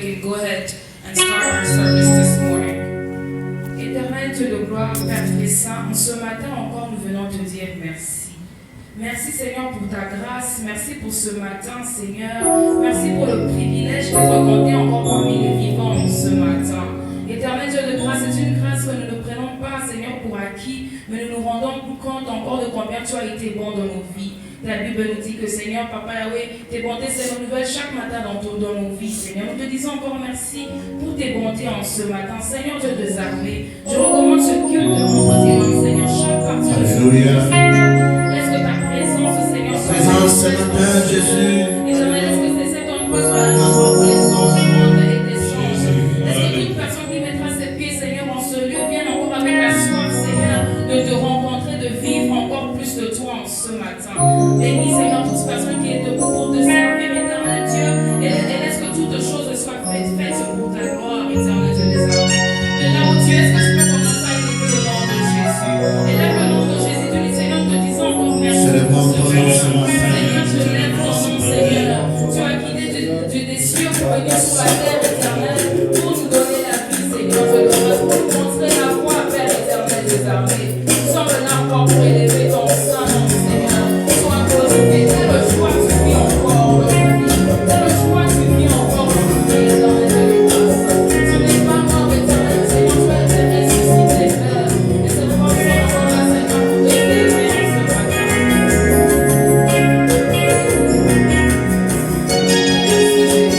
we can go ahead and start our service this morning. Éternel Dieu de gloire, Père très saint, ce matin encore nous venons te dire merci. Merci Seigneur pour ta grâce, merci pour ce matin Seigneur, merci pour le privilège d'être compté encore parmi les vivants ce matin. Éternel Dieu de grâce, c'est une grâce que nous ne prenons pas Seigneur pour acquis, mais nous nous rendons compte encore de combien tu as été bon dans nos vies. La Bible nous dit que Seigneur, Papa Yahweh, tes bontés se renouvellent chaque matin dans nos vies, Seigneur. Nous te disons encore merci pour tes bontés en ce matin. Seigneur Dieu des armées, je recommande ce culte entre tes mains, Seigneur, chaque partie de ce culte, Seigneur. Est-ce que ta présence, Seigneur, soit présence ce matin, Jésus. Éternel, est-ce que c'est cet endroit soit la joie pour les anges et tes anges? Est-ce que toute personne qui mettra ses pieds, Seigneur, en ce lieu vienne encore avec la soif, Seigneur, de te rencontrer, de vivre encore plus de toi en ce matin? Bénis, Seigneur, toute personne qui est debout pour te servir, éternel Dieu, et laisse que toutes choses soient faites pour ta gloire, éternel Dieu des armées. De là où tu es, est-ce que je peux commencer à élever le nom de Jésus? Et là, le nom de Jésus, tu dis, Seigneur, te disons encore merci. Seigneur, je lève ton nom, Seigneur. Tu as guidé des cieux pour venir sur la terre, éternel, pour nous donner la vie, Seigneur. Je te pour nous montrer la voie, Père éternel des armées. Nous sommes là encore pour élever ton saint nom, Seigneur. Sois glorifié. C'est le choix que tu vis encore aujourd'hui. C'est le choix que tu vis encore aujourd'hui, éternel Dieu de grâce. Tu n'es pas mort, éternel, Seigneur. Tu as été ressuscité, Père. Et c'est pourquoi nous sommes encore là, Seigneur, pour te célébrer en ce matin. Merci, Jésus.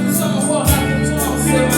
Nous sommes encore là pour toi en ce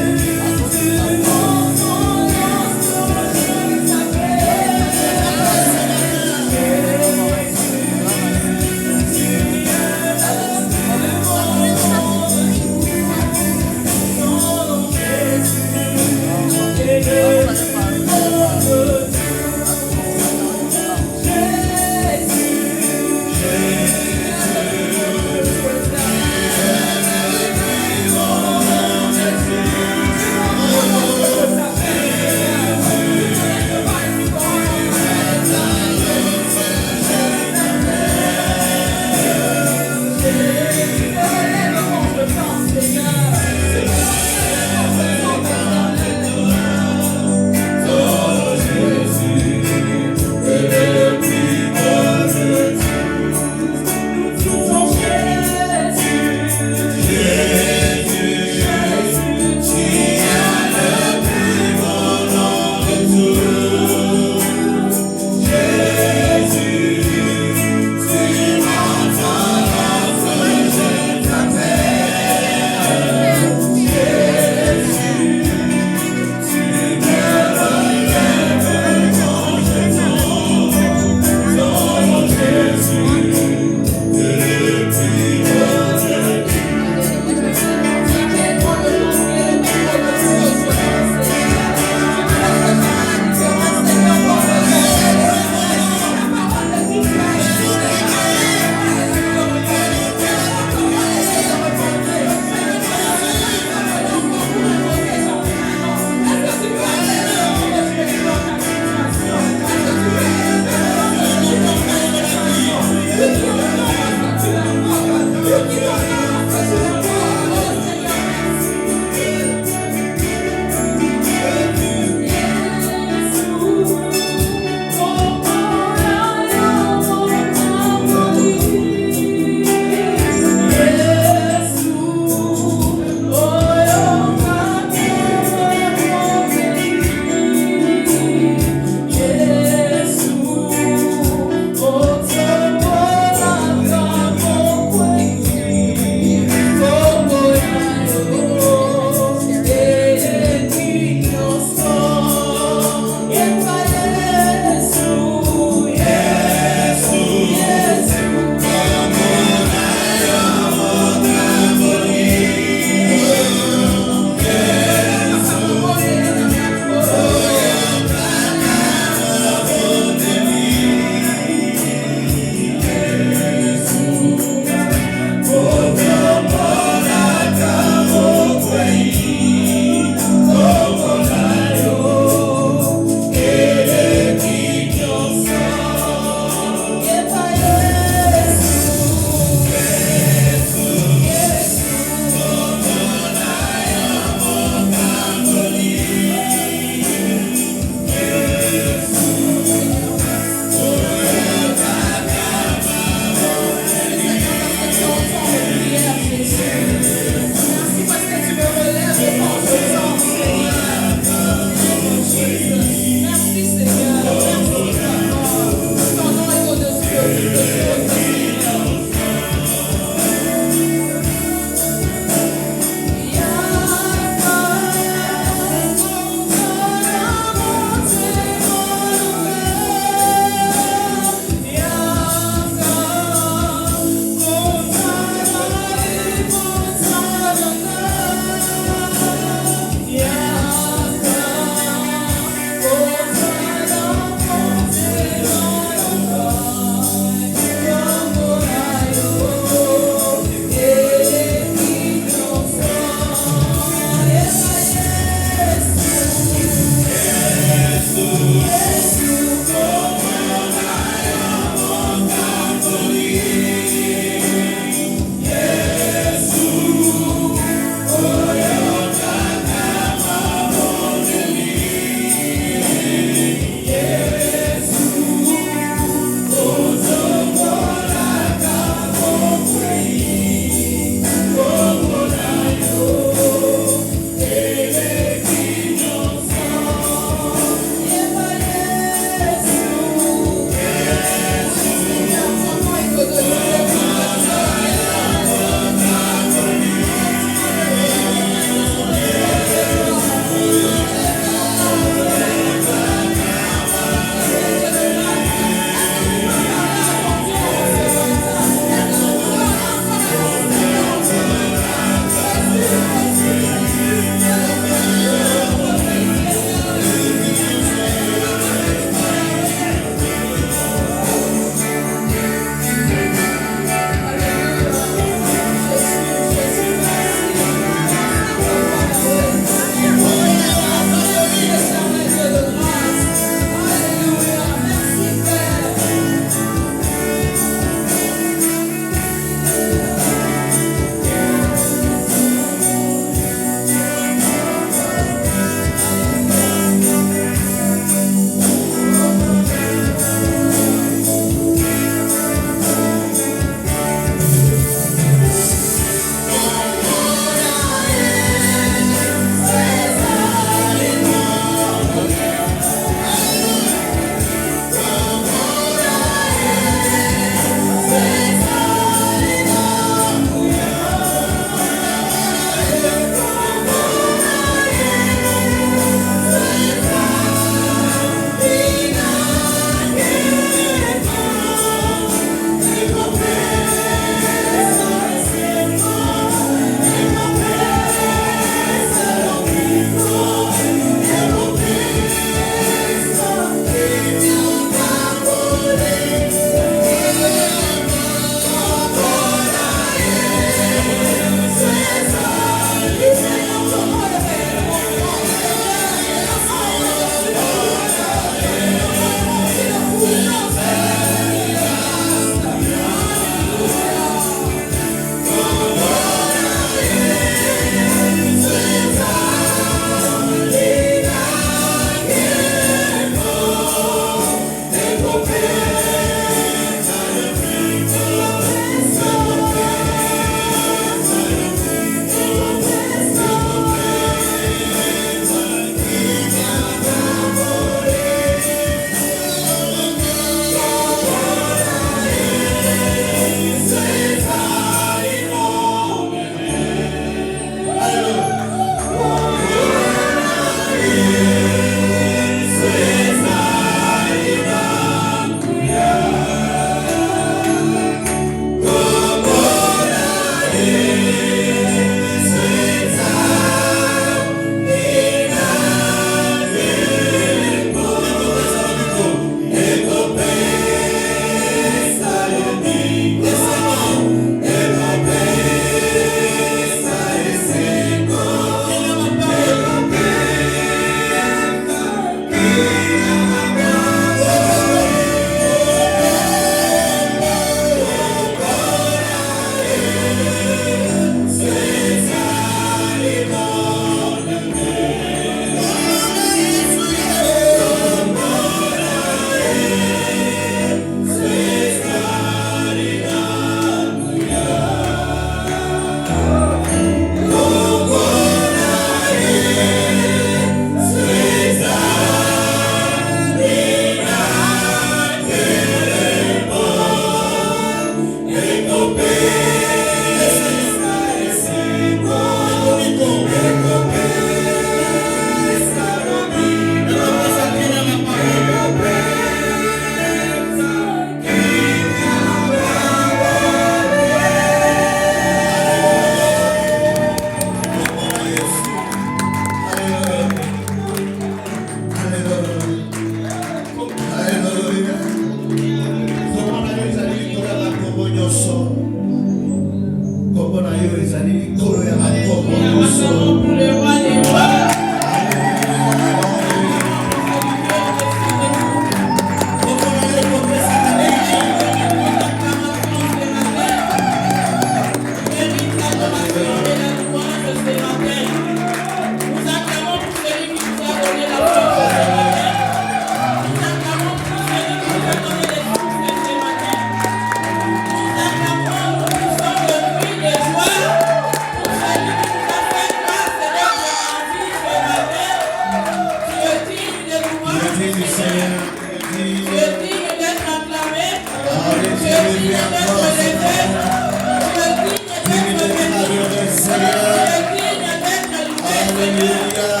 Alléluia.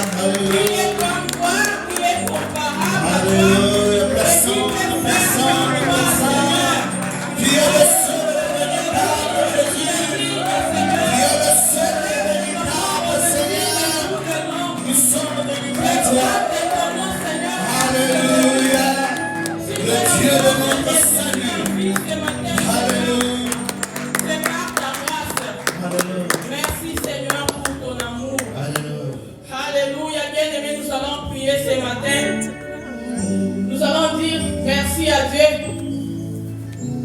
Qui est comme toi, qui est comparable à toi. Alléluia. Et qui Personne, peut faire personne, comme toi, Seigneur. qui est le seul et véritable Jésus. Qui est le seul et véritable Seigneur. Nous sommes bénis par toi. Alléluia. Le Dieu de notre salut. Alléluia. C'est par ta grâce. Alléluia. Merci Seigneur pour ton amour. Alléluia. Alléluia. Bien-aimés, nous allons prier ce matin. Nous allons dire merci à Dieu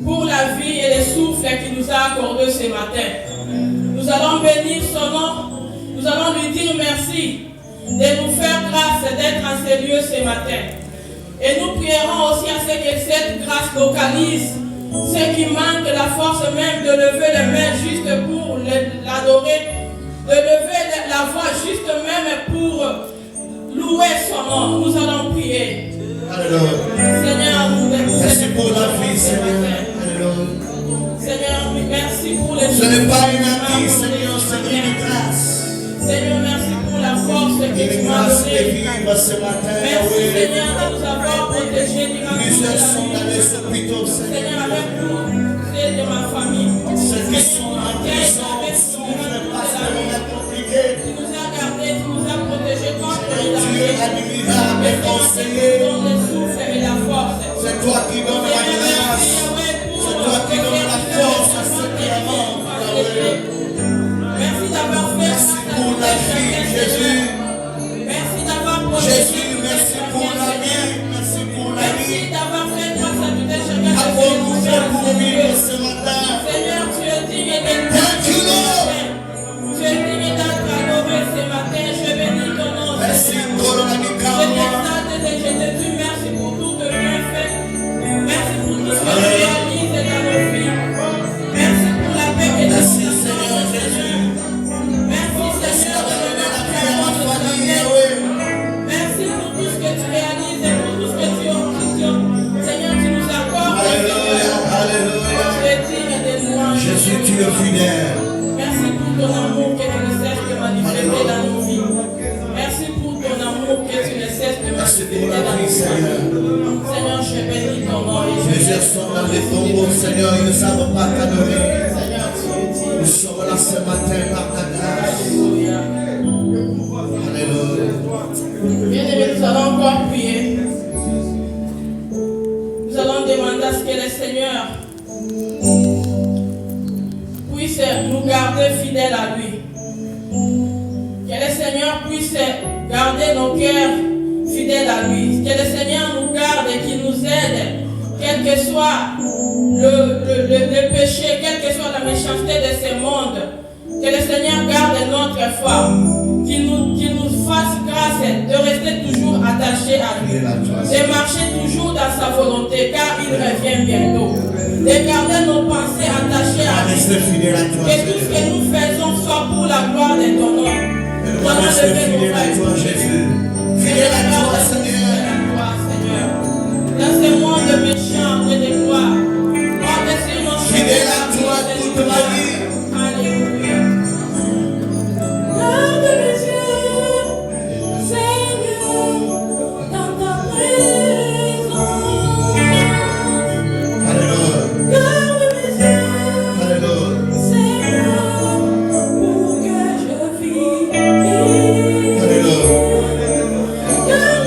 pour la vie et les souffles qu'il nous a accordés ce matin. Nous allons bénir son nom. Nous allons lui dire merci de nous faire grâce d'être en ces lieux ce matin. Et nous prierons aussi à ce que cette grâce localise ce qui manque, la force même de lever les mains juste pour l'adorer, de lever la voix juste même pour louer son nom. Nous allons prier. Alléluia. Seigneur, nous Merci pour la vie, Seigneur. Alléluia. Seigneur, merci pour les Ce n'est pas une acquis, Seigneur, c'est une grâce. Seigneur, merci pour la force que tu Une m'as grâce de donnée. vivre ce matin. Merci Oui. Seigneur de nous avoir protégés durant toute Plusieurs la sont dans nuit. les hôpitaux, Seigneur, Seigneur. avec nous, c'est de ma famille. Ceux qui sont en prison souffrent parce que l'on est compliqué. Tu nous as gardés, tu nous as protégés contre les Dieu dangers. admirable et conseiller. Donne le souffle et la force. C'est toi qui donnes la grâce. C'est toi qui donnes la force à ceux qui amènent. Merci d'avoir fait Merci pour la vie, Jésus. Merci d'avoir protégé. Jésus, merci pour la vie. Merci pour la Merci vie. d'avoir fait grâce à tout chacun de Avons-nous fait pour ces vivre lieux. ce matin? Seigneur, tu es digne d'être Thank you, Lord. Tu es digne d'être adoré ce matin. Je bénis ton nom. Merci, Seigneur. Colonanica. Je t'exalte et je te dis merci pour tout le bienfait. Merci pour tout ce que tu réalises dans nos vies. Merci pour la paix que tu nous Merci, donnes, Seigneur Jésus. Merci, Seigneur, de Donne la paix à nous ma avoir famille, donné. oui. Merci pour tout ce que tu réalises et pour tout ce que tu obtiens. Seigneur, tu nous accordes. Alléluia, alléluia. Tu es digne de louanges. Jésus, tu es fidèle. Merci pour ton amour que tu ne cesses de manifester dans nos vies. Merci pour ton amour que tu ne cesses de Merci manifester pour la dans nos vie, vies. Seigneur. Seigneur, je bénis ton nom et je Plusieurs sont dans les tombeaux, Seigneur, ils ne savent pas t'adorer. Seigneur, tu es digne. Nous sommes là ce matin par ta grâce. Alléluia. Alléluia. Bien-aimés, nous allons encore prier. Nous allons demander à ce que le Seigneur puisse nous garder fidèles à lui. Que le Seigneur puisse garder nos cœurs fidèles à lui. Que le Seigneur nous garde et qu'il nous aide, quel que soit le péché, quelle que soit la méchanceté de ce monde. Que le Seigneur garde notre foi. Qu'il nous fasse grâce de rester toujours attachés à lui. De marcher toujours dans sa volonté, car il revient bientôt. De garder nos pensées attachées à lui. Reste fidèle à toi, Que tout ce que Seigneur. nous faisons soit pour la gloire de ton nom. Et nous restons fidèles à toi, Jésus. Fidèle à toi, Seigneur. Dans ce monde méchant et de gloire, porte sur nos Fidèle à toi toute ma vie. Alléluia. Garde mes yeux, Seigneur, dans ta présence. Alléluia. Garde mes yeux, Alléluia. Seigneur, pour que je vive. Alléluia. Garde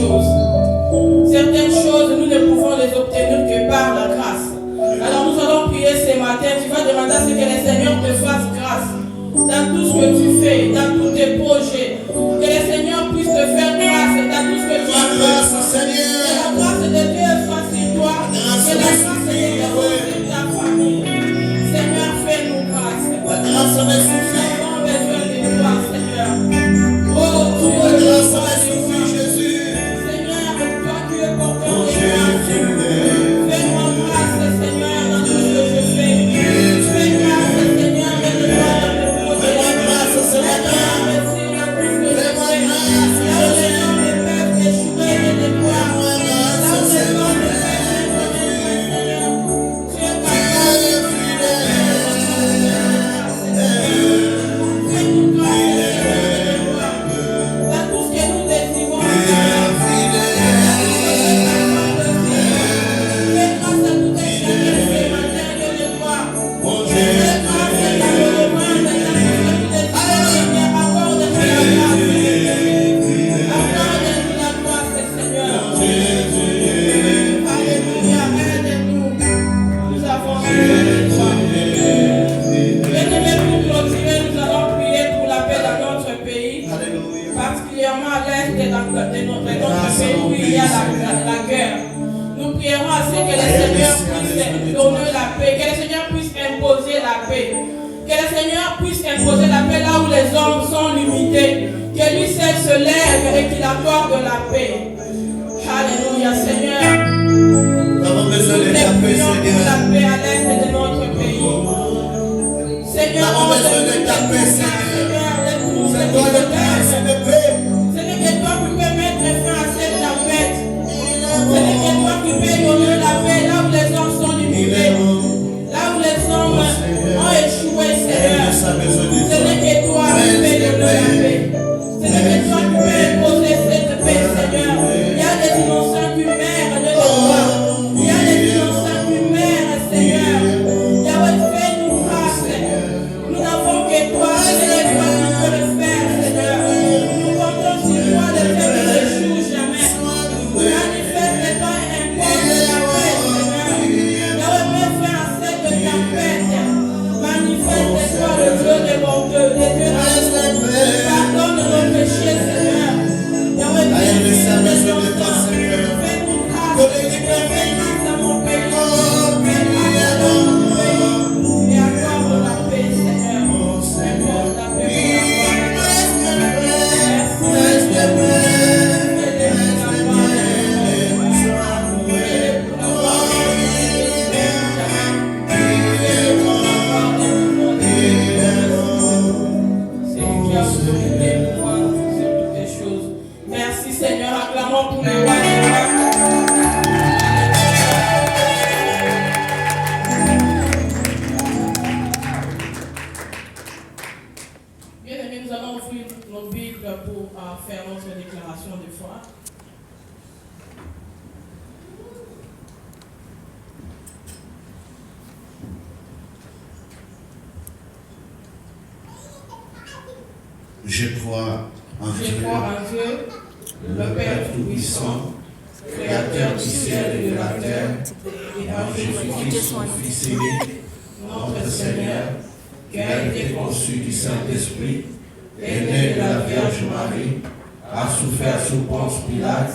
choses. Certaines choses, nous ne pouvons les obtenir que par la grâce. Alors nous allons prier ce matin. Tu vas demander à ce que le Seigneur te fasse grâce dans tout ce que tu fais, dans tous tes projets. Que le Seigneur puisse te faire grâce dans tout ce que tu fais. Que la grâce de Dieu soit sur toi. Que la grâce de Dieu soit sur ta famille. Seigneur, fais-nous grâce. Nous avons besoin de toi, Seigneur. Oh Dieu, Jésus. Seigneur, toi qui es porteur de grâce. Fais-moi grâce, Seigneur, dans tout ce que je fais. Fais grâce, Seigneur, aide-moi dans mes projets. Aide-moi, merci, dans tout ce que je fais. Là où les gens me peuvent échouer, aide-moi. Là où les gens me peuvent échouer, Seigneur. Tu es capable de fais-nous grâce, Seigneur, dans tout ce que nous désirons, Seigneur. Fais grâce à tout et chacun ce matin, aide-moi. Fais grâce à ta demande, dans tout ce que nous désirons, Seigneur. Accorde-nous la grâce. Accorde-nous la grâce, Seigneur. Alléluia, aide-nous. Nous avons besoin de toi. Bien-aimés, pour clôturer, nous allons prier pour la paix dans notre pays, particulièrement à l'est de notre pays où il y a la guerre. Nous prierons à ce que le Seigneur puisse donner la paix, que le Seigneur puisse imposer la paix, que le Seigneur puisse imposer la paix là où les hommes sont limités, que lui seul se lève et qu'il accorde la paix. Alléluia, Seigneur. Nous avons besoin de ta paix, Pour Seigneur. la paix à l'est de notre pays. Seigneur, Nous avons besoin de ta paix, Seigneur. C'est toi le prince de paix. Ce n'est que toi qui peux mettre fin à cette tempête. Ce n'est que toi qui peux donner la paix là où les hommes sont limités. Là où les hommes ont échoué, Seigneur. Ce n'est que toi qui peux donner la paix. Ce n'est que toi qui peux imposer cette paix, Seigneur. Il y a des innocents qui meurent de toi. Il y a des innocents qui meurent, Seigneur. Yahweh, fais-nous grâce. Nous n'avons que toi. Ce n'est toi qui peux le faire, Seigneur. Nous comptons sur toi de faire que ne échoue jamais. Manifeste-toi et impose la paix, Seigneur. Yahweh, mets fin à cette tempête. Manifeste-toi le Dieu de bonté, le Dieu de pardonne nos péchés, Seigneur. Yahweh, fais-nous grâce. Fais-nous grâce. Fais grâce à mon pays. Fais grâce à mon pays. Et accorde la paix, Seigneur. Accorde la paix pour la gloire. Merci Seigneur, acclamons pour les rois des rois. Bien aimés, nous allons ouvrir nos Bibles pour faire notre déclaration de foi. Je crois en Je Dieu, crois en Dieu, le Père Tout-Puissant, Créateur du ciel et de la terre, et en en Jésus-Christ, son Fils aîné, notre Seigneur, qui a été conçu du Saint-Esprit, est né de la Vierge Marie, a souffert sous Ponce Pilate,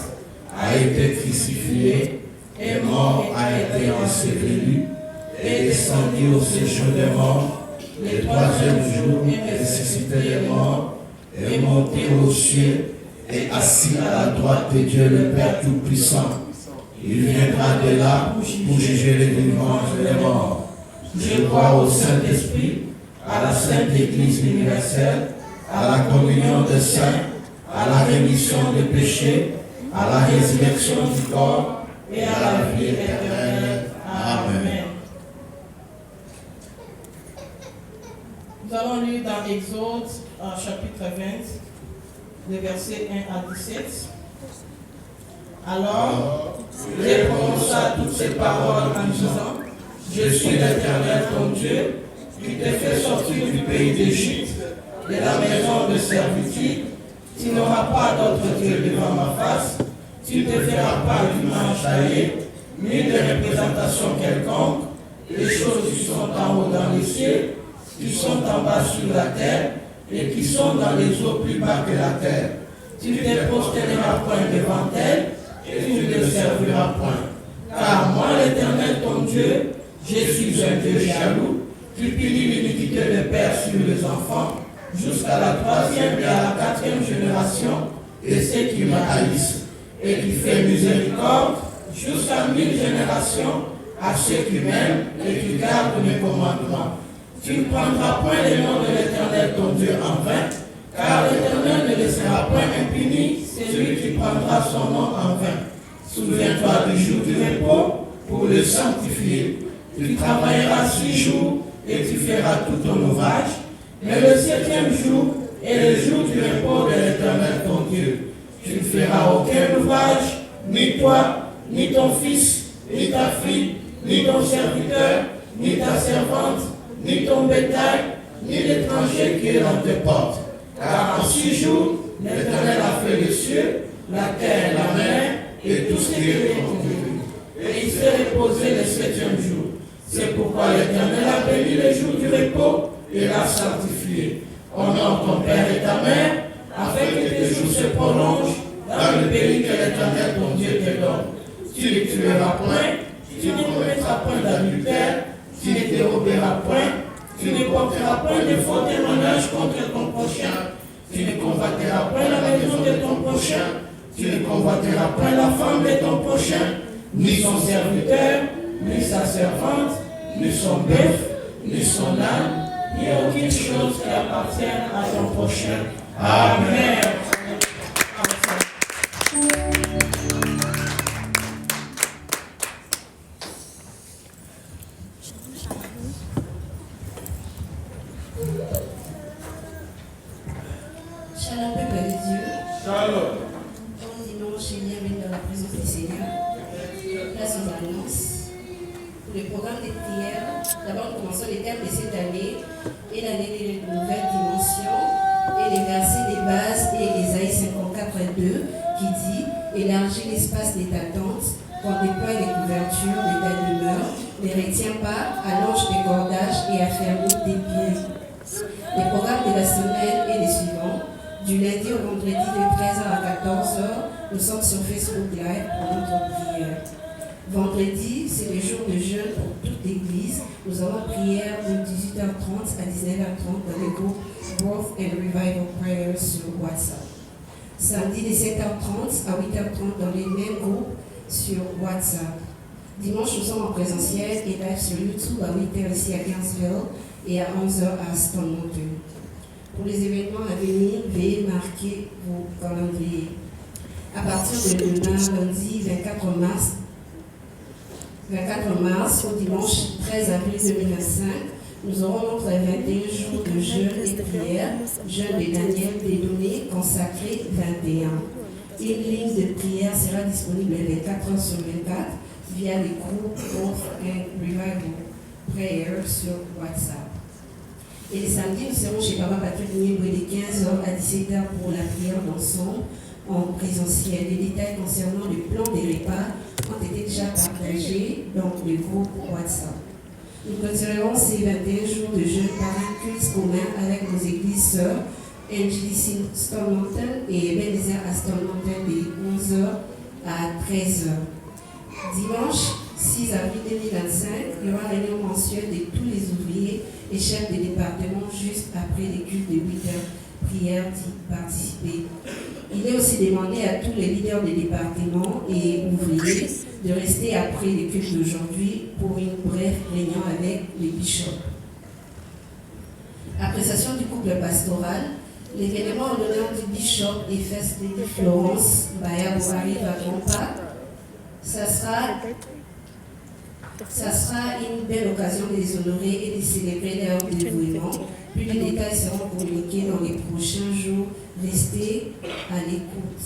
a été crucifié, est mort, a été enseveli, est descendu au séjour des morts, le troisième jour est ressuscité des morts, est monté aux cieux, et assis à la droite de Dieu le Père Tout-Puissant. Il viendra de là pour juger les vivants et les morts. Je crois au Saint-Esprit, à la Sainte Église universelle, à la communion des saints, à la rémission des péchés, à la résurrection du corps et à la vie éternelle. Amen. Nous allons lire dans Exode, chapitre 20, les versets 1 à 17. Alors, j'ai prononcé toutes ces paroles en disant, je suis l'Éternel ton Dieu, qui t'ai fait sortir du pays d'Égypte, de la maison de servitude. Tu n'auras pas d'autre Dieu devant ma face. Tu ne te feras pas d'image taillée, ni de représentation quelconque, les choses qui sont en haut dans les cieux, qui sont en bas sur la terre, et qui sont dans les eaux plus bas que la terre. Tu ne te prosterneras point devant elles, et tu ne les serviras point. Car moi, l'Éternel, ton Dieu, je suis un Dieu jaloux, qui punit l'iniquité des pères sur les enfants, jusqu'à la 3e et à la 4e génération de ceux qui me haïssent, et qui fait miséricorde jusqu'à 1000 générations à ceux qui m'aiment et qui gardent mes commandements. Tu ne prendras point le nom de l'Éternel ton Dieu en vain, car l'Éternel ne laissera point impuni celui qui prendra son nom en vain. Souviens-toi du jour du repos pour le sanctifier. Tu travailleras 6 jours et tu feras tout ton ouvrage, mais le 7e jour est le jour du repos de l'Éternel ton Dieu. Tu ne feras aucun ouvrage, ni toi, ni ton fils, ni ta fille, ni ton serviteur, ni ta servante, ni ton bétail, ni l'étranger qui est dans tes portes. Car en 6 jours, l'Éternel a fait les cieux, la terre, la mer, et tout ce qui est contenu. Et il s'est reposé le 7e jour. C'est pourquoi l'Éternel a béni le jour du repos et l'a sanctifié. Honore ton père et ta mère, afin que tes jours se prolongent dans le pays que l'Éternel ton Dieu te donne. Tu ne tueras point, tu ne commettras point d'adultère, tu ne déroberas point, tu ne porteras point de faux témoignages contre ton prochain, tu ne convoiteras point la maison de ton prochain, tu ne convoiteras point la femme de ton prochain, ni son serviteur, ni sa servante, ni son bœuf, ni son âne, ni aucune chose qui appartienne à ton prochain. Amen. Shalom, peuple de Dieu. Shalom. Bon dimanche et bienvenue dans la présence du Seigneur. Place aux annonces. Pour le programme des prières, d'abord nous commençons les thèmes de cette année et l'année des nouvelles dimensions et les versets des bases et Ésaïe 54:2 qui dit « Élargis l'espace de ta tente, qu'on déploie les couvertures de ta demeure, ne retiens pas, allonge tes cordages et affermis tes pieds. » Les programmes de la semaine et les suivants. Du lundi au vendredi de 13h à 14h, nous sommes sur Facebook Live pour notre prière. Vendredi, c'est le jour de jeûne pour toute l'église. Nous avons prière de 18h30 à 19h30 dans le groupe Growth and Revival Prayer sur WhatsApp. Samedi de 7h30 à 8h30 dans les mêmes groupes sur WhatsApp. Dimanche, nous sommes en présentiel et live sur YouTube à 8h ici à Gainesville et à 11h à Stone Mountain. Pour les événements à venir, veuillez marquer vos calendriers. À partir de lundi 24 mars au dimanche 13 avril 2025, nous aurons notre 21 jours de jeûne et prière, jeûne de Daniel Dédonné, consacré 21. Une ligne de prière sera disponible 24h sur 24 via les groupes Growth and Revival Prayer sur WhatsApp. Et le samedi, nous serons chez Papa Patrick Niéboué de 15h à 17h pour la prière d'ensemble en présentiel. Les détails concernant le plan des repas ont été déjà partagés dans le groupe WhatsApp. Nous continuerons ces 21 jours de jeûne par un culte commun avec nos églises sœurs, NGDC Stone Mountain et Ebenezer à Stone Mountain de 11h à 13h. Dimanche 6 avril 2025, il y aura une réunion mensuelle de tous les ouvriers et chefs de département juste après les cultes de 8h, prière d'y participer. Il est aussi demandé à tous les leaders des départements et ouvriers de rester après les cultes d'aujourd'hui pour une brève réunion avec les bishops. Appréciation du couple pastoral. L'événement en l'honneur du bishop et fest de Florence Bayabo arrive à Grand Parc. Ça sera une belle occasion de les honorer et de célébrer leur dévouement. Plus de détails seront communiqués dans les prochains jours. Restez à l'écoute.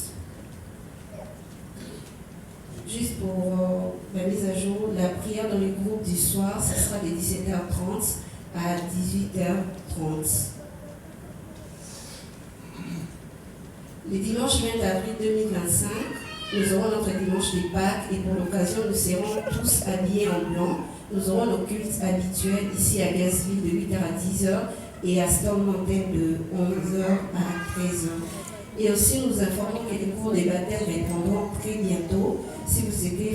Juste pour la mise à jour, la prière dans le groupe du soir, ça sera de 17h30 à 18h30. Le dimanche 20 avril 2025, Nous aurons notre dimanche de Pâques et pour l'occasion, nous serons tous habillés en blanc. Nous aurons nos cultes habituels ici à Gainesville de 8h à 10h et à Storm Mountain de 11h à 13h. Et aussi, nous informons que les cours des baptêmes reprendront très bientôt. Si vous souhaitez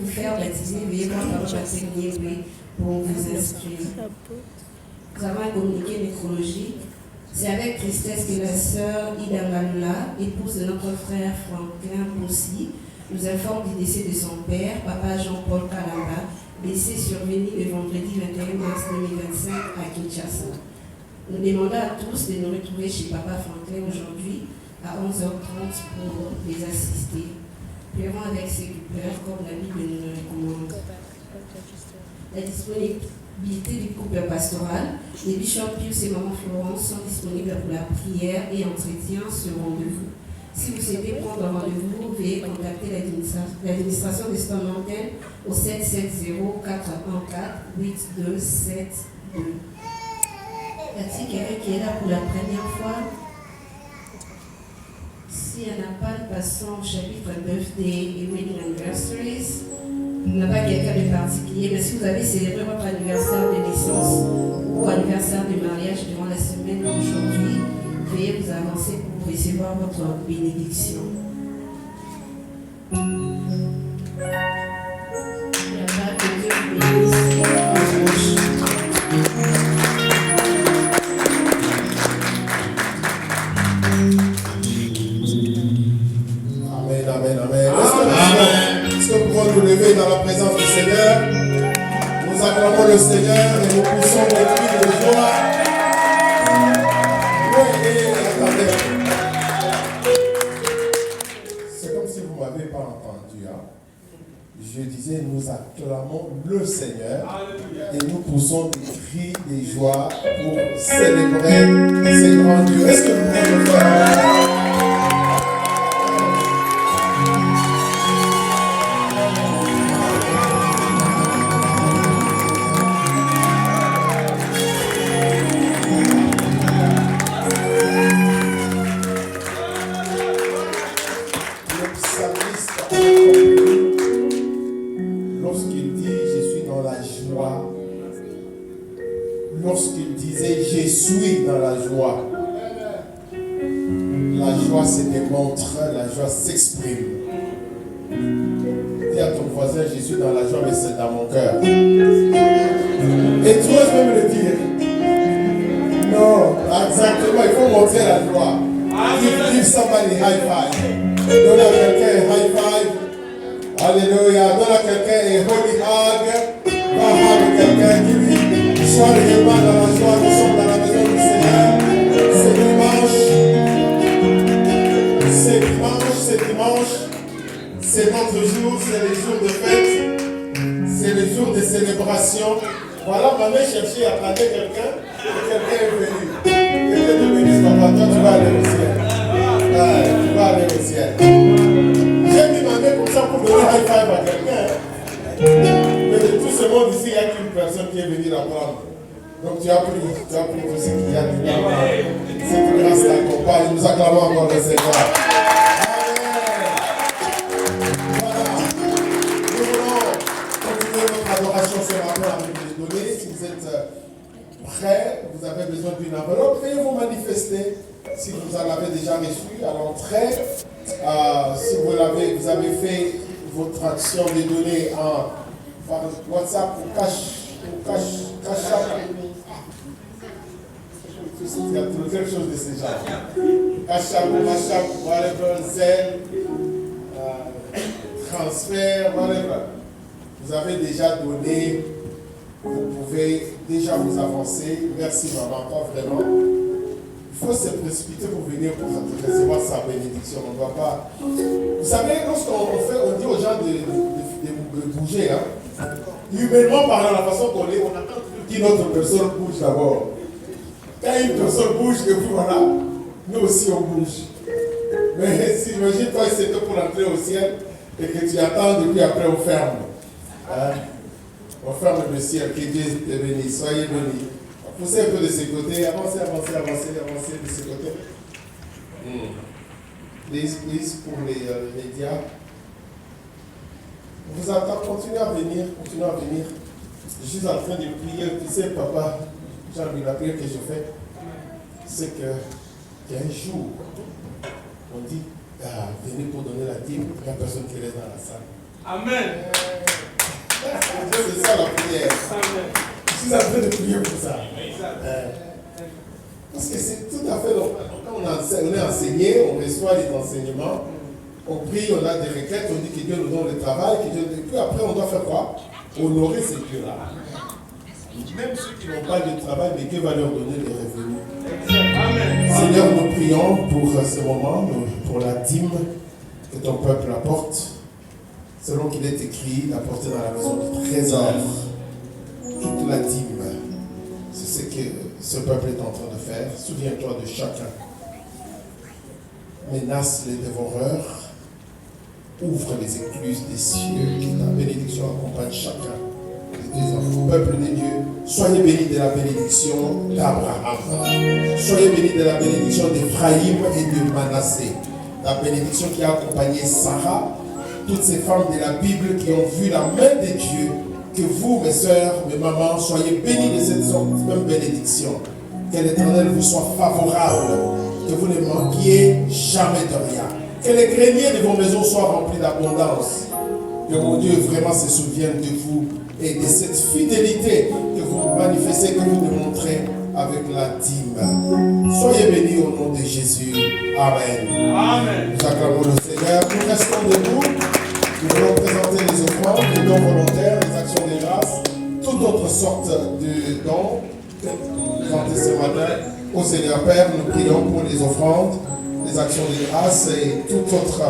vous faire baptiser, veuillez voir par votre baptême pour vous inscrire. Nous avons un communiqué nécrologique. C'est avec tristesse que la sœur Ida Malula, épouse de notre frère Franklin Poussi, nous informe du décès de son père, papa Jean-Paul Kalamba, décès survenu le vendredi 21 mars 2025 à Kinshasa. Nous demandons à tous de nous retrouver chez papa Franklin aujourd'hui à 11h30 pour les assister. Prions avec ses cœurs comme la Bible nous le recommande. La disponibilité du couple pastoral, les bishops Pius et Maman Florence sont disponibles pour la prière et entretien sur rendez-vous. Si vous souhaitez prendre rendez-vous, veuillez contacter l'administration de Storm Mountain au 770 414 8272. Y a-t-il quelqu'un qui est là pour la première fois? S'il n'y en a pas, passons au chapitre Birthday et Wedding Anniversaries. Il n'y a pas quelqu'un de particulier, mais si vous avez célébré votre anniversaire de naissance ou anniversaire de mariage durant la semaine d'aujourd'hui, veuillez vous avancer pour recevoir votre bénédiction. Il n'y a pas que Dieu vous bénisse. Amen, amen, amen. Est-ce que nous pouvons nous lever dans la présence du Seigneur? Nous acclamons le Seigneur et nous poussons des cris de joie. C'est comme si vous ne m'avez pas entendu. Hein? Je disais, nous acclamons le Seigneur et nous poussons des cris de joie pour célébrer ces grands dieux. Est-ce que vous pouvez le faire? Lorsqu'il disait « Je suis dans la joie », la joie se démontre, la joie s'exprime. Dis à ton voisin « Je suis dans la joie, mais c'est dans mon cœur ». Et tu oses même le dire. Non, exactement, il faut montrer la joie. Give somebody high five. Donne à quelqu'un un high five. Alléluia. Donne à quelqu'un un holy hug. Va hug quelqu'un qui lui. Sois réellement dans la joie, nous sommes dans la maison du Seigneur. C'est dimanche, c'est notre jour, c'est le jour de fête, c'est le jour de célébration. Voilà, ma mère cherchait à prendre quelqu'un, et quelqu'un est venu. Que Dieu te bénisse, papa, toi tu vas aller au ciel. Ouais, tu vas aller au ciel. J'ai mis ma main comme ça pour donner un high five à quelqu'un. Mais de tout ce monde ici, il n'y a qu'une personne qui est venue la prendre. Donc tu as pris tout ce qu'il y a dedans. Cette grâce t'accompagne. Nous acclamons encore le Seigneur. Amen. Voilà. Nous voulons continuer notre adoration ce matin avec les données. Si vous êtes prêts, vous avez besoin d'une enveloppe, veuillez vous manifester. Si vous en avez déjà reçu à l'entrée, si vous avez fait votre action des données par WhatsApp ou Cash il y a quelque chose de ces gens. Cash, whatever, Zelle, transfert, whatever. Vous avez déjà donné, vous pouvez déjà vous avancer. Merci maman, pas vraiment. Il faut se précipiter pour venir pour recevoir sa bénédiction. On ne va pas. Vous savez, lorsqu'on dit aux gens de bouger, hein, humainement parlant, la façon qu'on est, on attend qu'une autre personne bouge d'abord. Quand une personne bouge, et puis voilà, nous aussi on bouge. Mais si imagine toi, c'était pour entrer au ciel et que tu attends, et puis après on ferme. Hein? On ferme le ciel, que Dieu te bénisse, soyez bénis. Poussez un peu de ce côté, avancez de ce côté. Please, pour les médias. On vous attend, continuez à venir. Je suis en train de prier. Tu sais, papa, Jean-Louis, la prière que je fais, c'est qu'il y a un jour, on dit, venez pour donner la dîme, il n'y a personne qui reste dans la salle. Amen. C'est ça la prière. Amen. Je suis en train de prier pour ça. Parce que c'est tout à fait normal. Quand on est enseigné, on reçoit les enseignements, on prie, on a des requêtes, on dit que Dieu nous donne le travail, et puis après on doit faire quoi? Honorer ces dieux-là. Même ceux qui n'ont pas de travail, mais Dieu va leur donner des revenus. Amen. Seigneur, nous prions pour ce moment, pour la dîme que ton peuple apporte. Selon qu'il est écrit, d'apporter dans la maison du trésor toute la dîme. C'est ce que ce peuple est en train de faire. Souviens-toi de chacun. Menace les dévoreurs. Ouvre les écluses des cieux. Que ta bénédiction accompagne chacun des enfants. Peuple de Dieu, soyez bénis de la bénédiction d'Abraham. Soyez bénis de la bénédiction d'Éphraïm et de Manassé. La bénédiction qui a accompagné Sarah. Toutes ces femmes de la Bible qui ont vu la main de Dieu. Que vous, mes soeurs, mes mamans, soyez bénis de cette sorte même bénédiction. Que l'Éternel vous soit favorable. Que vous ne manquiez jamais de rien. Que les greniers de vos maisons soient remplis d'abondance. Que mon Dieu vraiment se souvienne de vous et de cette fidélité que vous manifestez, que vous démontrez avec la dîme. Soyez bénis au nom de Jésus. Amen. Amen. Nous acclamons le Seigneur. Nous restons debout. Nous voulons présenter les offrandes, les dons volontaires, les actions de grâce, toute autre sorte de dons présentés ce matin au Seigneur Père. Nous prions pour les offrandes, les actions de grâce et tout autre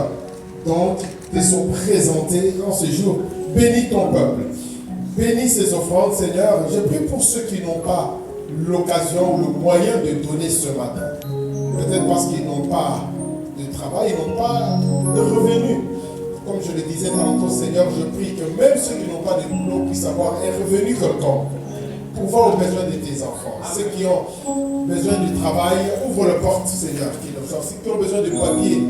don qui sont présentés en ce jour. Bénis ton peuple. Bénis ces offrandes, Seigneur. Je prie pour ceux qui n'ont pas l'occasion ou le moyen de donner ce matin. Peut-être parce qu'ils n'ont pas de travail, ils n'ont pas de revenus. Comme je le disais tantôt, Seigneur, je prie que même ceux qui n'ont pas de boulot puissent avoir un revenu quelconque pour voir aux besoins de tes enfants. Ceux qui ont besoin du travail, ouvre les portes, Seigneur. Ceux qui ont besoin de papier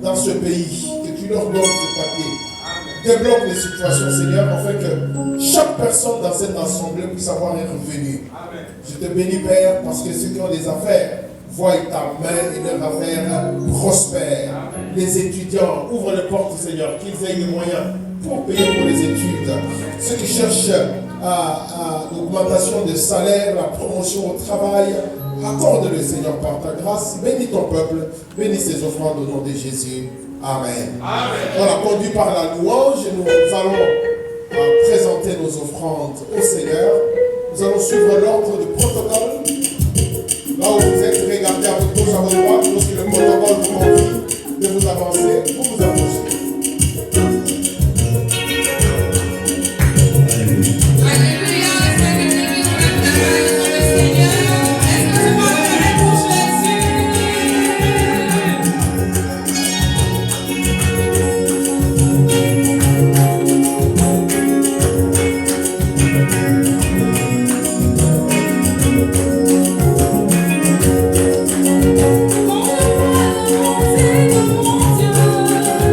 dans ce pays, que tu leur donnes ce papier. Débloque les situations, Seigneur, afin que chaque personne dans cette assemblée puisse avoir un revenu. Je te bénis, Père, parce que ceux qui ont des affaires, voient ta main et leurs affaires prospèrent. Les étudiants, ouvrent les portes, Seigneur, qu'ils aient les moyens pour payer pour les études. Ceux qui cherchent l'augmentation de salaire, la promotion au travail, accorde-le, Seigneur, par ta grâce. Bénis ton peuple, bénis ses offrandes au nom de Jésus. Amen. On a conduit par la louange et nous allons présenter nos offrandes au Seigneur. Nous allons suivre l'ordre du protocole. Là où vous êtes, regardez à votre gauche, à votre droite, lorsque le protocole vous convie de vous avancer, vous vous approchez. Mon Dieu,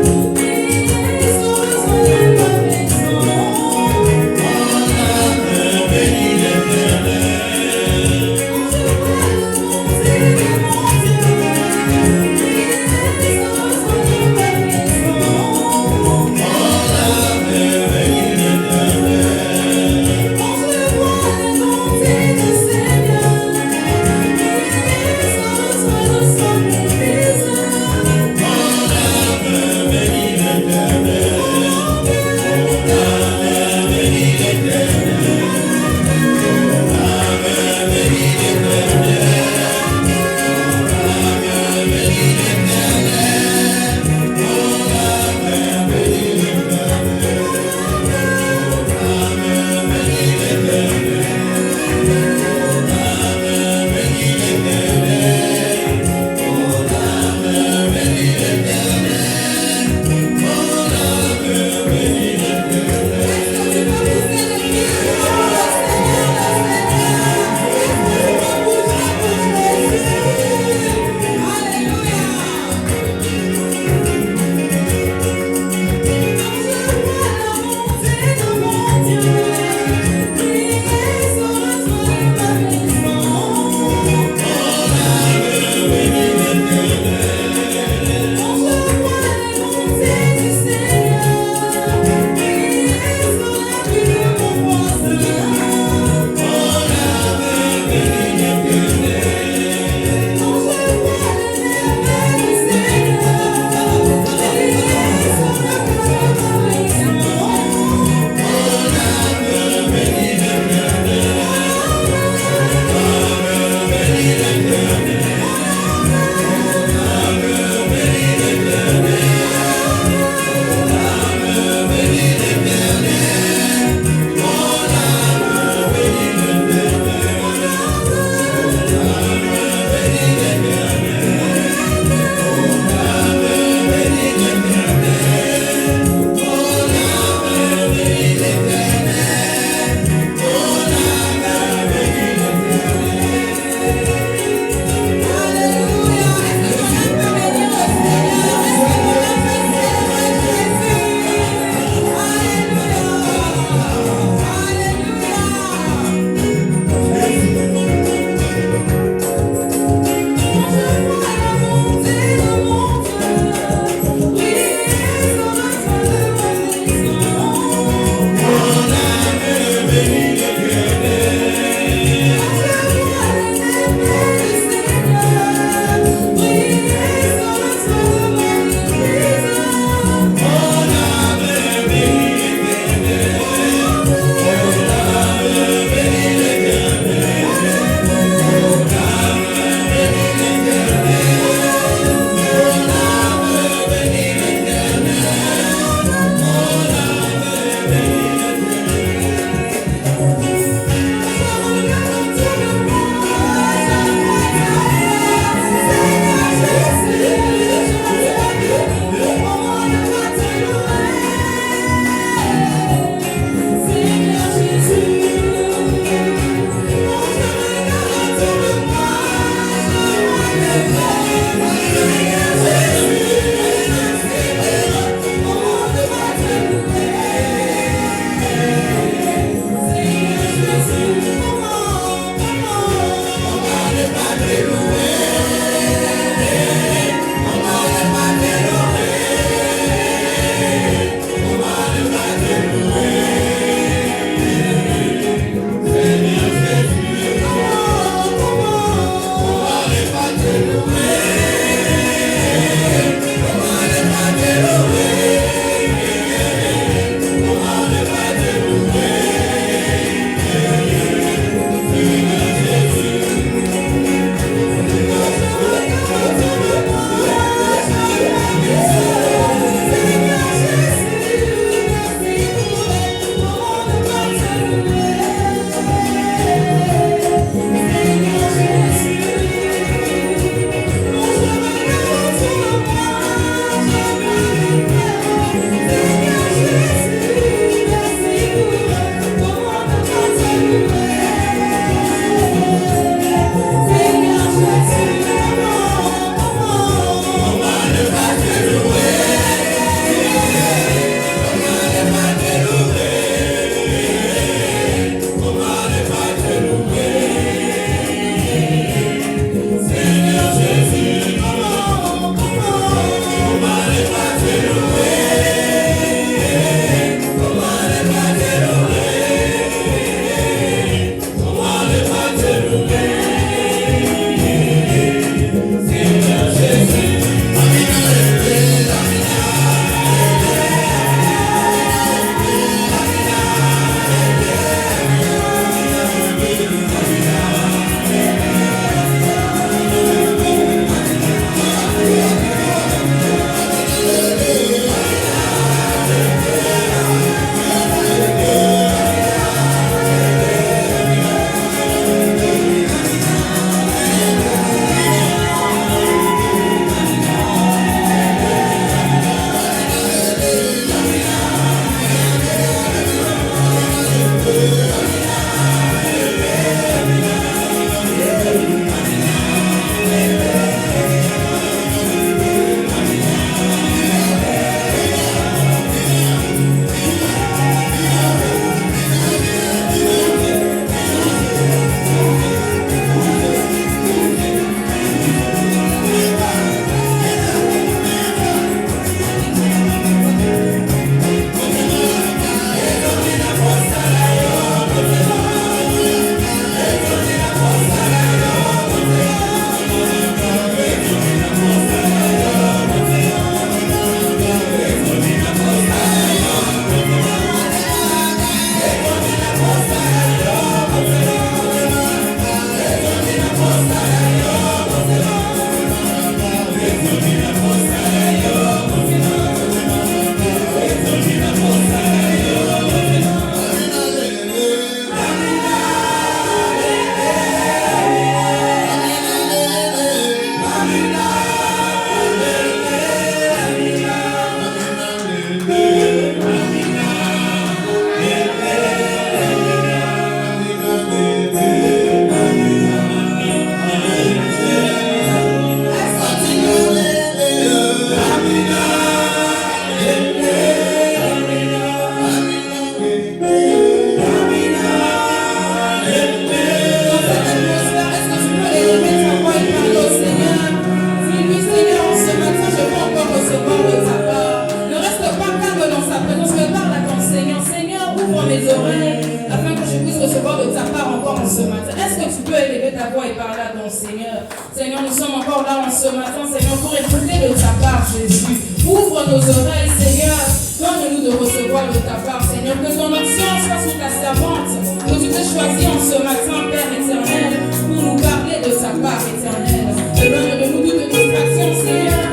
matin, Seigneur, pour écouter de ta part, Jésus. Ouvre nos oreilles, Seigneur. Donne-nous de recevoir de ta part, Seigneur. Que ton action soit sur ta servante. Que tu t'es choisi en ce matin, Père éternel, pour nous parler de ta part éternelle. Donne-nous toute distraction, Seigneur,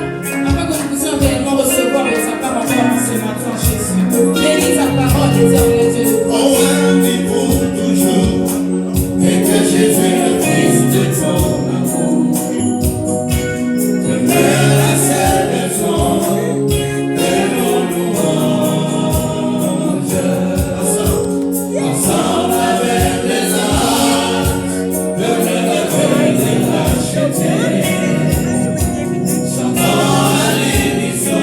afin que nous puissions réellement recevoir de ta part encore en ce matin, Jésus. Bénis ta parole, éternel Dieu. Oh, oui, pour toujours, et que Jésus le Christ de ton amour demeure la seule raison de nos louanges. Ensemble avec les anges, de l'œuvre de racheter, chantant à l'émission.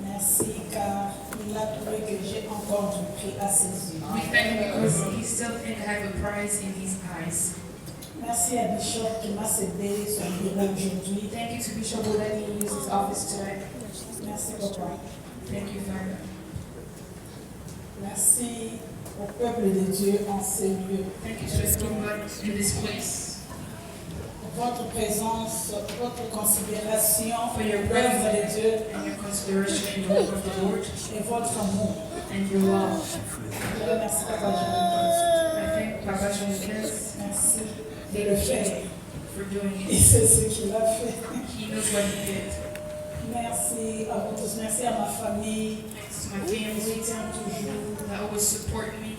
Merci car il a trouvé que j'ai encore du prix à ses yeux. We thank him because he still can have a prize in his eyes. Merci à Bishop qui m'a cédé son bureau aujourd'hui. Thank you to Bishop who let me use his office today. Merci papa. Thank you, Father. Merci au peuple de Dieu en ces lieux. Thank you to the God in this place. Votre présence, votre considération For your l'œuvre de presence Dieu and your consideration in the work of the Lord et votre amour. and your love. Je remercie Papa Jean. I thank Papa Jean-Pierre Merci de le faire. for doing Et it. c'est ce qu'il a fait. He knows what he did. Merci à vous tous. Merci à ma famille Thanks to my qui me family soutient toujours. that always support me.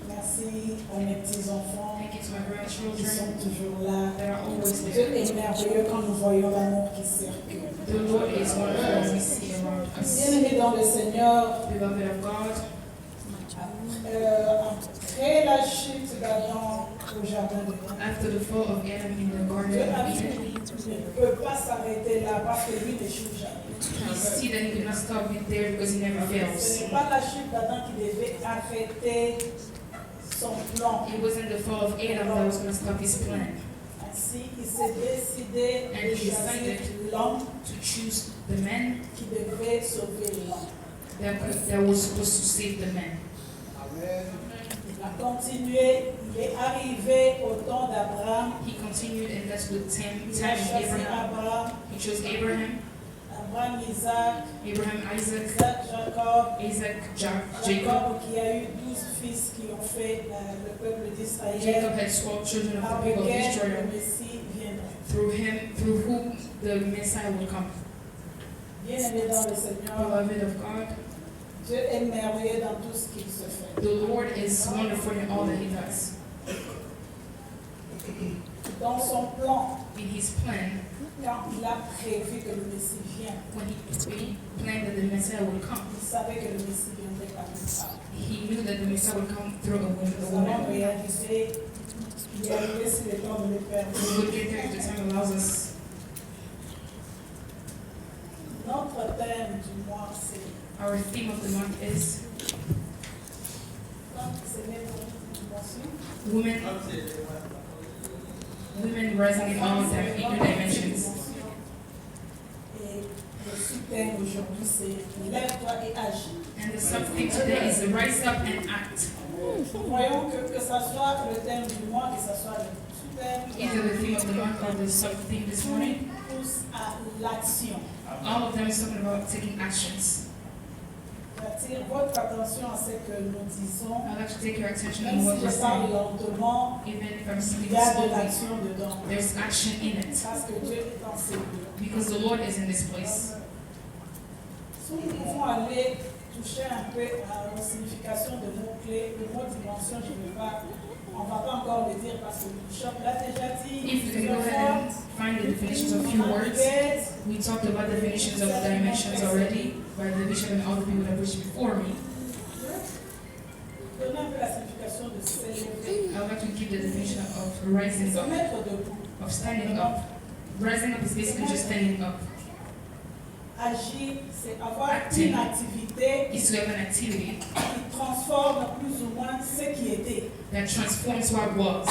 Merci à mes petits-enfants Thank you to my qui grandchildren sont toujours là. that are always Dieu there. est merveilleux quand nous voyons l'amour qui circule. The Lord is wonderful as we see around us. Bien-aimés dans le Seigneur, Beloved of God, après la chute d'Adam au jardin de Dieu, after the fall of Adam in the Garden Dieu a of vu Eden, qu'il ne peut pas s'arrêter là parce que lui n'échoue jamais. he see that he could not stop it there because he never Ce fails. n'est pas la chute d'Adam qui devait arrêter son plan. It wasn't the fall of Adam that was going to stop his plan. Ainsi, il s'est décidé And de he choisir decided l'homme to choose the man qui devait sauver l'homme. that was supposed to save the man. Il a continué, il est arrivé au temps d'Abraham. He continued, and that's the time Il a of choisi Abraham. Abraham, He chose Abraham, Isaac, Isaac, Jacob. Jacob. Jacob qui a eu 12 fils qui ont fait le peuple d'Israël. Jacob had 12 children of Par the people of lequel Israel. le Messie viendrait. Through whom the Messiah would come. Bien-aimé dans le Seigneur, Beloved of God, Dieu est merveilleux dans tout ce qu'il se fait. the Lord is wonderful in all that he does. Dans son plan, In his plan, quand il a prévu que le Messie vienne, when he planned that the Messiah would come, il savait que le Messie viendrait par une femme. he knew that the Messiah would come through a Nous woman. allons réaliser, il est arrivé si le temps de le faire. We would get there if the time allows us. Notre thème du mois, c'est Our theme of the month is quand c'est né pour une dimension. women rising in all new dimensions. Et le sous-thème aujourd'hui, c'est lève-toi et agis. And the subtheme today is rise up and act. Nous voyons que ça soit le thème du mois, que ça soit le sous-thème, Either the theme of the month or the subtheme this morning, pousse à l'action. all of them is talking about taking actions. J'attire votre attention à ce que nous disons. I'd like to take your attention Même on what si we're je parle saying. lentement, Even if I'm il speaking y a de slowly, l'action dedans. there's action in it. Parce que Dieu est dans ces lieux. Because the Lord is in this place. Si nous pouvons aller toucher un peu à la signification de mots-clés, le mot dimension, je ne vais pas, on ne va pas encore le dire parce que le bishop l'a déjà dit. If we can go ahead and find the definitions of few words, we talked about the definitions of dimensions already by the bishop and all the people that preached before me. Donner un peu la signification de s'élever, I would like to give the definition of rising se up, mettre debout, of standing up. Rising up is basically just standing up. agir, c'est avoir Acting. une activité It's to have an activity qui transforme plus ou moins ce qui était. that transforms what was.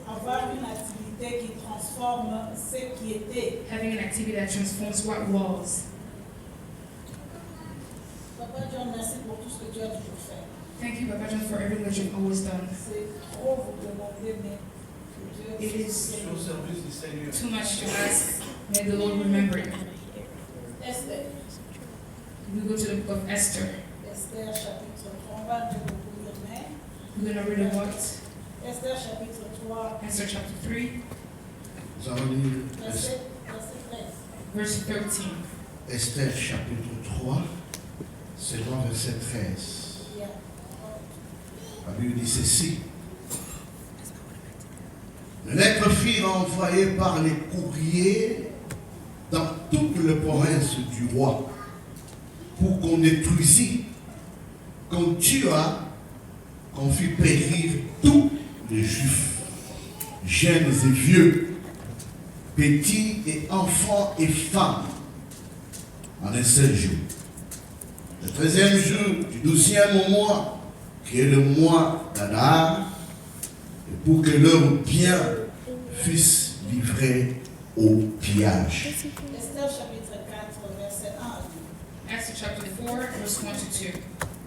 Avoir une activité qui transforme ce qui était. Having an activity that transforms what was. Papa John, merci pour tout ce que tu as toujours fait. Thank you, Papa John, for everything that you've always done. C'est trop vous demander, mais que Dieu It is Au service du Seigneur. too much to ask. May the Lord remember it. Esther, We go to the book of Esther. Esther chapitre 3, on va beaucoup lire, mais We're going to read about Esther chapitre 3, Esther chapter 3, Nous allons lire verset 13. verse 13. Esther chapitre 3, selon verset 13. Il y a La Bible dit ceci. Une lettre fut envoyée par les courriers dans toute la province du roi pour qu'on détruisît, qu'on tua, qu'on fit périr tous les Juifs, jeunes et vieux, petits et enfants et femmes, en un seul jour. Le 13e jour du 12e mois, qui est le mois d'Adar, et pour que leurs biens fussent livrés au pillage. Esther chapitre 4, verset 1 à 2. Esther chapter 4, verse 1 to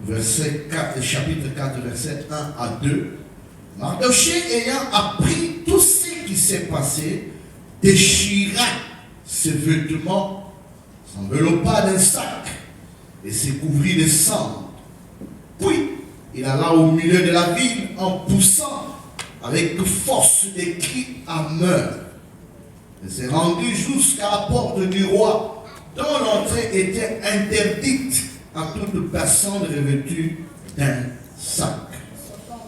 2. Verset 4, chapitre 4, verset 1 à 2. Mardochée ayant appris tout ce qui s'est passé, déchira ses vêtements, s'enveloppa d'un sac et se couvrit de cendres. Puis il alla au milieu de la ville en poussant avec force des cris à meurtre. Il s'est rendu jusqu'à la porte du roi, dont l'entrée était interdite à toute personne revêtue d'un sac.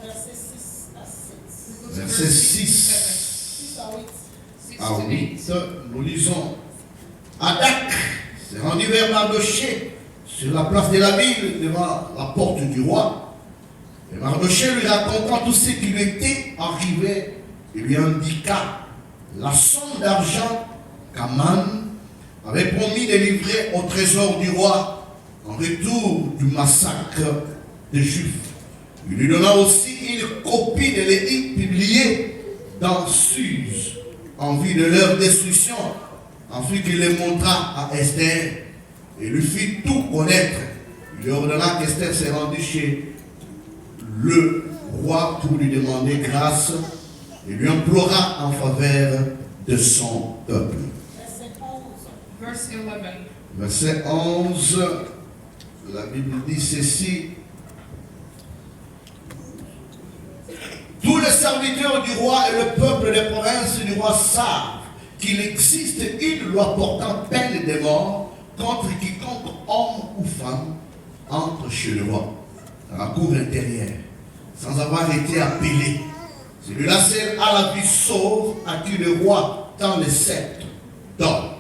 Verset 6 à 7. Verset 6 6 à 8. 6 à to 8. 8, nous lisons. Hadak s'est rendu vers Mardochée sur la place de la ville devant la porte du roi. Et Mardochée lui racontant tout ce qui lui était arrivé, il lui indiqua la somme d'argent qu'Aman avait promis de livrer au trésor du roi en retour du massacre des Juifs. Il lui donna aussi une copie de l'édit publié dans Suse en vue de leur destruction, afin qu'il les montra à Esther et lui fit tout connaître. Il lui ordonna qu'Esther se rendue chez le roi pour lui demander grâce et lui implora en faveur de son peuple. Verset 11. Verse 11. Verset 11, la Bible dit ceci. Tous les serviteurs du roi et le peuple des provinces du roi savent qu'il existe une loi portant peine de mort contre quiconque homme ou femme entre chez le roi, dans la cour intérieure, sans avoir été appelé. Celui-là seul a la vie sauve à qui le roi tend le sceptre d'or.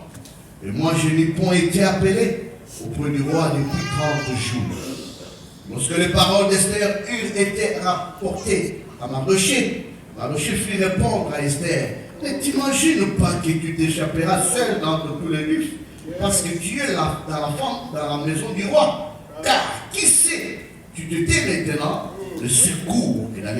Et moi je n'ai point été appelé auprès du roi depuis 30 jours. Lorsque les paroles d'Esther eurent été rapportées à Mardochée, Mardochée fit répondre à Esther: ne t'imagine pas que tu t'échapperas seul d'entre tous les juifs, parce que tu es là dans la maison du roi. Car qui sait, tu te tais maintenant, le secours et la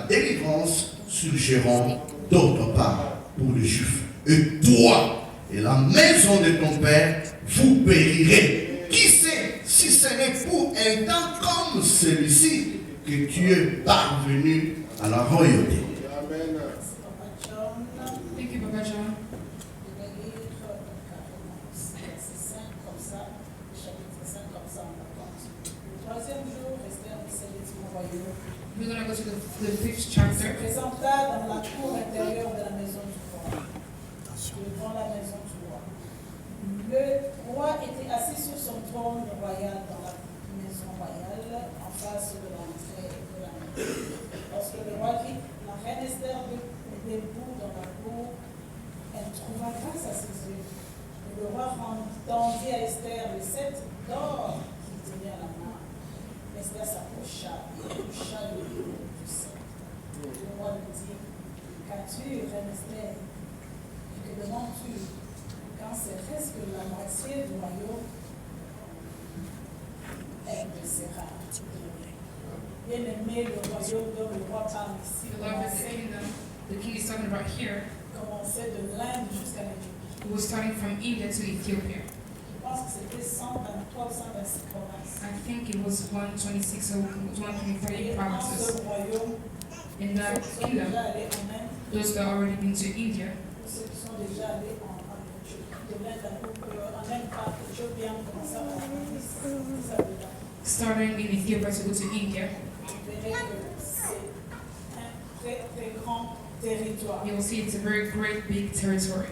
délivrance surgiront d'autre part pour les juifs. Et toi et la maison de ton père, vous périrez. Qui sait si ce n'est pour un temps comme celui-ci que tu es parvenu à la royauté. Amen. Papa John, Thank you, Papa John. je vais lire verset 5 comme ça, chapitre 5 comme ça, on raconte. Le troisième jour, Esther décédée de mon royaume. We're going to go to the 5th Se chapter. présenta dans la cour intérieure de la maison du roi, devant la maison du roi. Le roi était assis sur son trône royal dans la maison royale, en face de l'entrée de la maison. Lorsque le roi vit la reine Esther debout dans la cour, elle trouva grâce à ses yeux. Et le roi tendit à Esther le sceptre d'or qu'il tenait à la main. Esther s'approcha et toucha le haut du sceptre. Le roi lui dit: qu'as-tu, reine Esther? Et que demandes-tu? Quand serait-ce que la moitié du royaume elle te sera donnée? Bien-aimé, le royaume dont le roi parle ici Beloved, the kingdom the king is talking about here, commençait de l'Inde jusqu'à l'Éthiopie. it was starting from India to Ethiopia. Je pense que c'était 123 ou 126 provinces. I think it was 126 or 123 Et dans provinces. ce royaume, In that ceux qui sont kingdom, déjà allés en Inde, those that already been to India, ceux qui sont déjà allés en Éthiopie, de l'Inde en même pas Éthiopie, en commençant à ça veut dire. starting in Ethiopia to go to India, Vous verrez que c'est un très très grand territoire. you will see it's a very great big territory.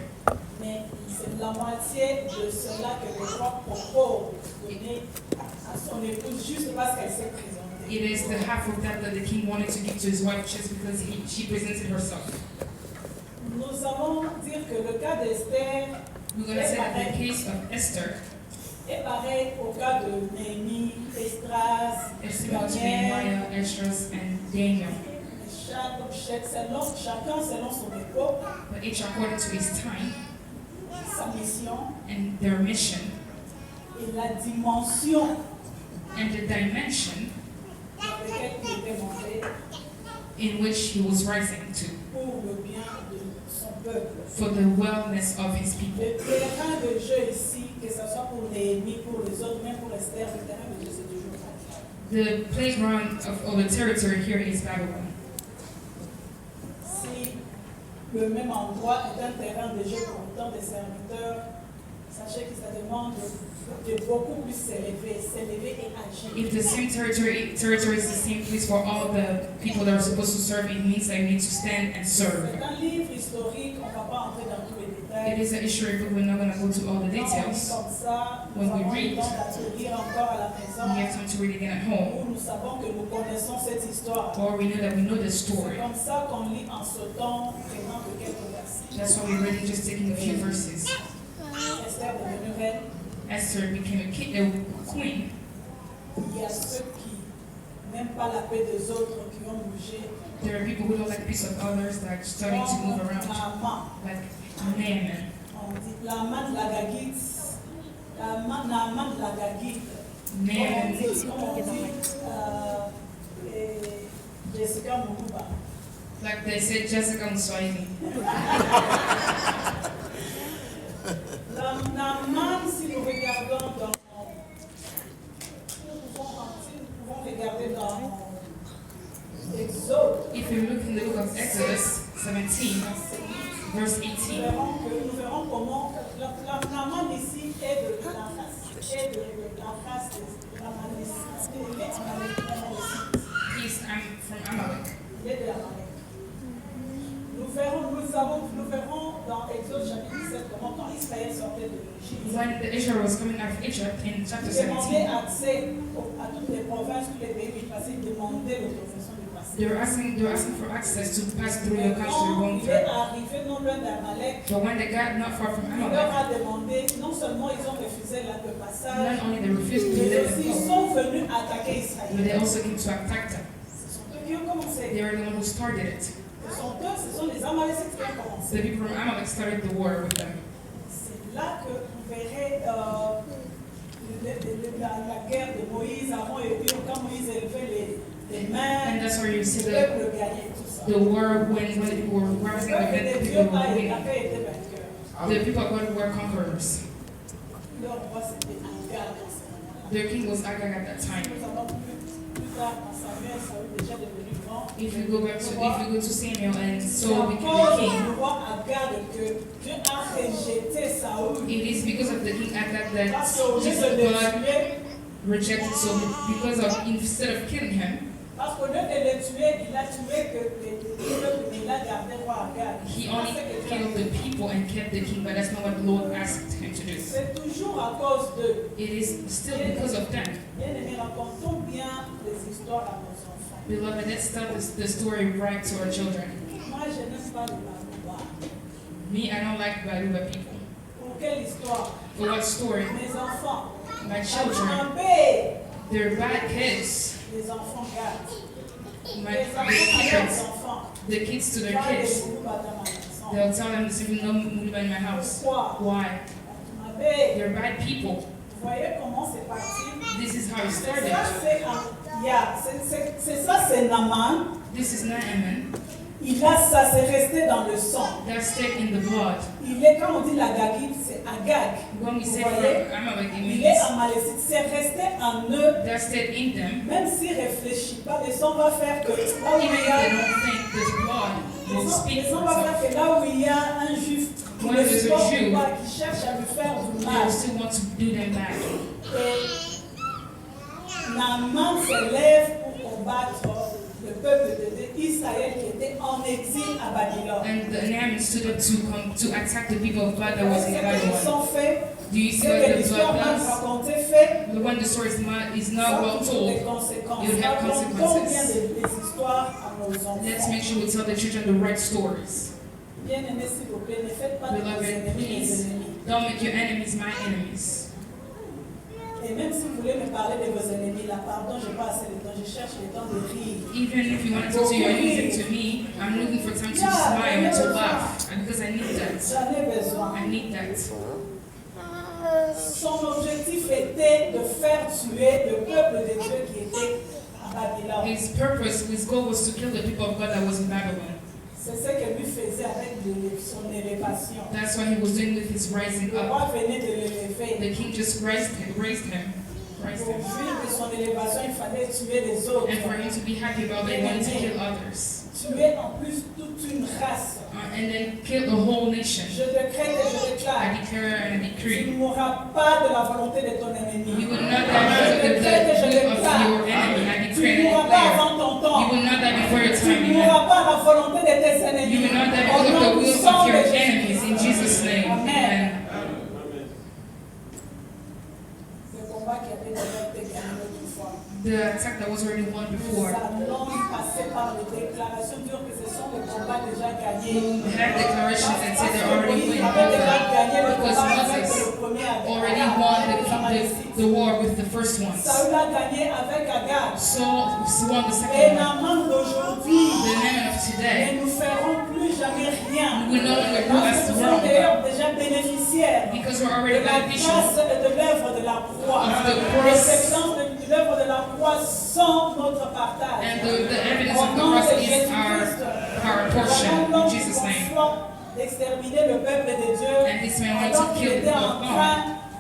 Mais c'est la moitié de cela que le roi propose de donner à son épouse juste parce qu'elle s'est présentée. It is the half of that the king wanted to give to his wife just because she presented herself. Nous allons dire que le cas d'Esther We're going to say that the case of Esther est pareil au cas de Néhémie, Esdras, is similar to Daniel. Nehemiah, Esdras, and Daniel, Chacun selon son époque, but each according to his time sa mission, and their mission. et la dimension and the dimension dans laquelle il était monté in which he was rising to pour le bien de son peuple. for the wellness of his people. Le terrain de jeu ici, que ce soit pour Néhémie, pour les autres, même pour Esther, le terrain de jeu c'est toujours Babylone. The playground of the territory here is Babylon. Si le même endroit est un terrain de jeu pour autant des serviteurs, sachez que ça demande de beaucoup plus s'élever et agir. If the same territory is the same place for all the people that are supposed to serve, it means that you need to stand and serve. C'est un livre historique, on ne va pas entrer dans tous les détails. It is an history book, we're not going to go to all the Quand on lit details. comme ça, When nous we avons read, le temps de lire encore à la We maison, have time to read again at home, où nous savons que nous connaissons cette histoire. or we know that we know the C'est story. comme ça qu'on lit en sautant vraiment de quelques versets. That's why we're reading just taking a few verses. Esther est devenue reine. Esther became a queen. Il y a ceux qui n'aiment pas la paix des autres qui ont bougé. There are people who don't like the peace of others that are starting to move around, Naaman. like Naaman. On dit Naaman de l'Agagite. Naaman de l'Agagite. Naaman, Comme on dit Jessica Mokuba. like they said, Jessica on Swahili. Naaman, si nous regardons dans... Nous pouvons regarder dans Exode. If you look in the book of Exodus 17, verse 18, Nous verrons comment Naaman ici est de la race des Amalécites. he's from Amalek. Il est de l'Amalek. Nous verrons dans Exode chapitre 17 comment quand Israël sortait de l'Égypte, When the Israel was coming out of Egypt in chapter ils demandaient 17, accès à toutes les provinces, tous les pays où ils passaient, ils demandaient l'autorisation de passer. they were asking for access to pass through the country Quand going il est through. arrivé non loin d'Amalek, But when they got not far from il leur Amalek, a demandé, non seulement ils ont refusé le passage, not only they refused to mais let aussi them ils go, sont venus attaquer but Israël. they also came to attack them. Ce sont eux qui ont commencé. They were the one who started it. Ce sont les Amalécites qui ont commencé. The people from Amalek started the war with them. C'est là que vous verrez la guerre de Moïse, Aaron et puis quand Moïse élevait les mains, And that's where you see le peuple gagnait tout ça. the war when the people were rising Le up peuple and de the Dieu people were winning. était vainqueur. The people of God were conquerors. Leur roi c'était Agag dans ce moment-là. Their king was Agag at that time. Nous allons plus tard dans Samuel, Saül déjà devenu grand. If you go to Samuel and C'est Saul à became cause the king, du roi Agag que Dieu a rejeté Saül. it is because of the king Agag that Parce qu'au lieu Jesus de le God tuer, rejected Saul because of instead of killing him, parce qu'au lieu de le tuer, il a tué que le peuple, il a gardé roi Agag. he only killed the people and kept the king, but that's not what the Lord asked him to do. C'est toujours à cause d'eux. It is still because of them. Bien-aimés, racontons bien les histoires à nos enfants. Beloved, let's tell the story right to our children. Moi, je n'aime pas les Balouba. Me, I don't like Baluba people. Pour quelle histoire? For what story? Mes enfants. My children, Attrapés. they're bad kids. Les enfants gardent. My Les the enfants à leurs kids, enfants. the kids to their Pas les kids. Balouba dans ma maison. They'll tell them there's even no Muliba in my house. Pourquoi? Why? Attrapés. They're bad people. Vous voyez comment c'est parti? This is how it C'est started. ça, c'est ça, c'est Naaman. This is Naaman. Ça s'est resté dans le sang. That stayed in the blood. Il est, quand on dit l'Agagite, c'est Agag. When we Vous say voyez? from Amalek, it Il est means amalécite. C'est resté en eux. that stayed in them. Même s'il ne réfléchit pas, le sang va faire que là où Even il if y a, they don't think this blood will speak le for sang va faire itself, que là où il y a un juif qui When ne there's a supporte Jew, pas, qui cherche à lui faire du they mal. will still want to do them back. Et Naaman se lève pour combattre le peuple d'Israël qui était en exil à Babylone. And the Naaman stood up to attack the people of God that was in Ce qu'ils Babylon. ont fait, Do you ce see what que the l'histoire blood mal does? racontée fait, When the story is ça not a well toujours des told, conséquences. it will have Racontons consequences. bien des histoires à nos let's enfants. make sure we tell the children the right stories. Bien aimés, s'il vous plaît, ne faites pas de vos Beloved, ennemis mes please ennemis. don't make your enemies my enemies. Et même si vous voulez me parler de vos ennemis, là, pardon, je n'ai pas assez de temps, je cherche le temps de rire. Even if you want to talk to your enemies and to me, I'm looking for time to smile and to laugh, and because I need that. J'en ai besoin. I need that. Ce Son objectif était de faire tuer le peuple de Dieu qui était à Babylone. His purpose, his goal was to kill the people of God that was in Babylon. C'est ce que lui faisait avec son élévation. That's what he was doing with his rising Le up. roi venait de l'élever. The king just raised him. Pour vivre de son élévation, il fallait tuer les autres. And for him to be happy about it, he wanted to kill others. Tuer en plus toute une race. And then kill the whole nation. Je décrète et je I déclare. declare and I Tu decree. ne mourras pas de la volonté de ton ennemi. You will not die because of the will of your enemy. I Tu declare ne and mourras pas declare. avant ton temps. You will not die before your Tu time. ne Amen. mourras pas à la volonté de tes You ennemis. will not die Au because of nom the du will sang of de your Jésus. enemies. In Jesus' name. Amen. Ce combat qui avait déjà été gagné autrefois. The attack that was already won Nous before. allons passer par les déclarations dire que ce sont les combats déjà gagnés. We have declarations that say they're already Moïse winning. avait déjà gagné le Because combat avec Moses le premier avec already Agag, won avec les Amalécites. the war with the first ones. Saül a gagné avec Agag. Saul won the Et second one. Naaman d'aujourd'hui, The man of today. ne nous ferons plus jamais rien. We will no longer do Parce as que the nous sommes world. d'ailleurs déjà bénéficiaires Because we're de already la beneficial grâce et de l'œuvre de la croix. of the Les cross. exemples de l'œuvre de la croix sont notre partage. And the evidence Au of the nom cross de is Jésus-Christ, our portion. voilà In Jesus' name. d'exterminer le peuple de Dieu And this man wanted alors to qu'il kill the était people en of God. train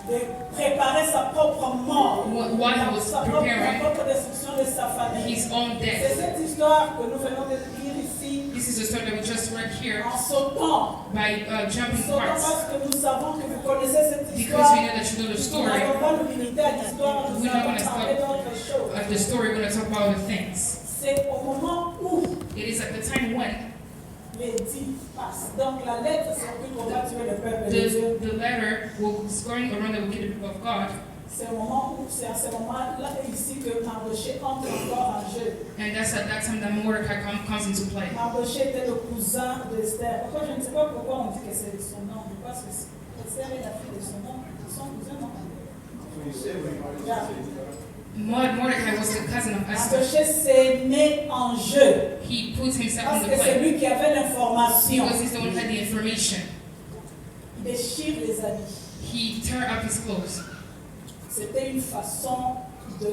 de préparer sa propre mort, While he was sa propre preparing destruction de sa famille. his own C'est death. cette histoire que nous venons de lire ici This is the story that we just read here en sautant. by jumping Sautant parts. parce que nous savons que vous connaissez cette Because histoire. we know that you know the Nous story. n'allons pas nous limiter à l'histoire, nous We don't allons want to parler stop d'autres choses. The story, we're going to talk about other things. C'est au moment où It is at the time when l'édit passe. Donc la lettre circule pour pas tuer le peuple de Dieu. the letter was going around that will kill the people of God. C'est au moment où, c'est à ce moment-là ici que Mardoché entre encore en jeu. And that's at that time that Mordecai comes into play. Mardoché était le cousin d'Esther. Pourquoi je ne sais pas pourquoi on dit que c'est son nom. Je pense que Esther est la fille de son nom. Son cousin, non? Yeah. Mordecai was the cousin of Esther. Mardoché s'est mis en jeu. He put himself Parce in que the c'est play lui qui avait l'information. because he's the one who had the information. Il déchire les habits. He tore up his clothes. C'était une façon de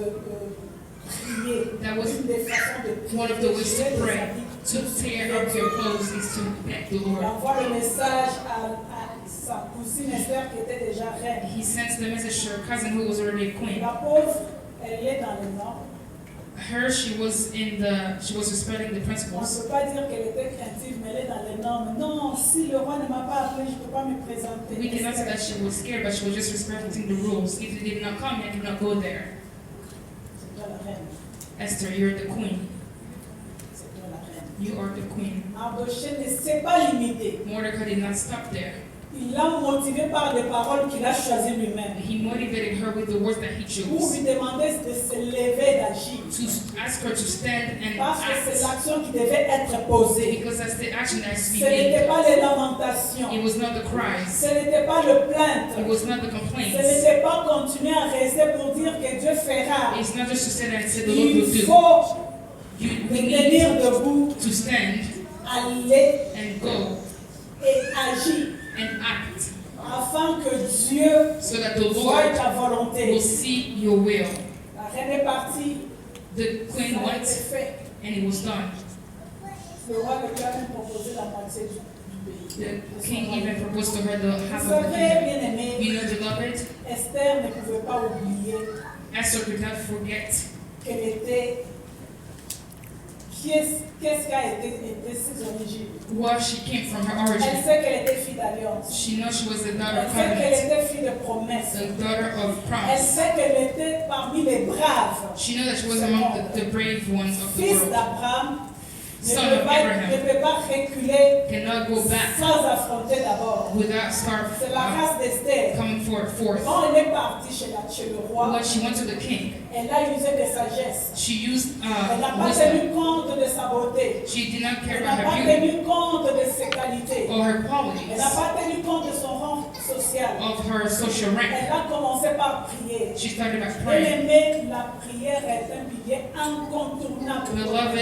prier. That was Une des façons de prier. One of the ways Déchirer to les pray, habits. to tear up your clothes, is to beg the Il Lord. envoie le message à sa cousine Esther qui était déjà reine. He sends the message to her cousin who was already a queen. La pauvre, elle est dans le nord. She was respecting the On ne principles. peut pas dire qu'elle était craintive, mais elle est dans les normes. Non, si le roi ne m'a pas appelé, je ne peux pas me présenter. We cannot say that she was scared, but she was just respecting the rules. If you did not come, you cannot go there. C'est toi la reine. Esther, you're the queen. C'est toi la reine. You are the queen. Mardoché ne s'est pas limité. Mordecai did not stop there. Il l'a motivé par des paroles qu'il a choisies lui-même. He motivated her with the words that he Pour chose. lui demander de se lever, d'agir. To ask her to stand and Parce que c'est act. l'action qui devait être posée. Because that's the action that has to Ce be n'était made. pas les lamentations. It was not the cries. Ce n'était pas le plainte. It was not the Ce complaints. n'était pas continuer à rester pour dire que Dieu fera. It's not just to sit there and say the Lord will Il do. faut We se need tenir debout, to stand aller and go et agir and act afin que Dieu so that the voie Lord ta volonté. will see your will. La reine est partie. The queen Ça a été went fait. and it was done. Le roi lui a même proposé la moitié du pays. The king even proposed to her the half Vous of the savez, kingdom. bien aimé, You know, beloved, Esther ne pouvait pas oublier Esther could not forget qu'elle était. Qu'est-ce qu'a été ses origines? where she came from, her Elle origin. sait qu'elle était fille d'alliance. She knows she was the daughter Elle of sait qu'elle covenant, était fille de promesse. the daughter of Elle promise. sait qu'elle était parmi les braves. She knew that she was among the brave ones of the Fils world. d'Abraham ne Son peut of pas- Abraham. ne peut pas reculer Cannot go back sans affronter d'abord. without C'est la race d'Esther. coming forth. Quand elle est partie chez le roi, When she went to the king, elle a usé de sagesse. she used Elle n'a pas wisdom. tenu compte de sa beauté. She did not care Elle n'a about pas her beauty tenu compte de ses qualités. or her Elle qualities, n'a pas tenu compte de son rang social. of her social rank. Elle a commencé par prier. She started by praying. Bien-aimé, la prière est un pilier incontournable. Beloved,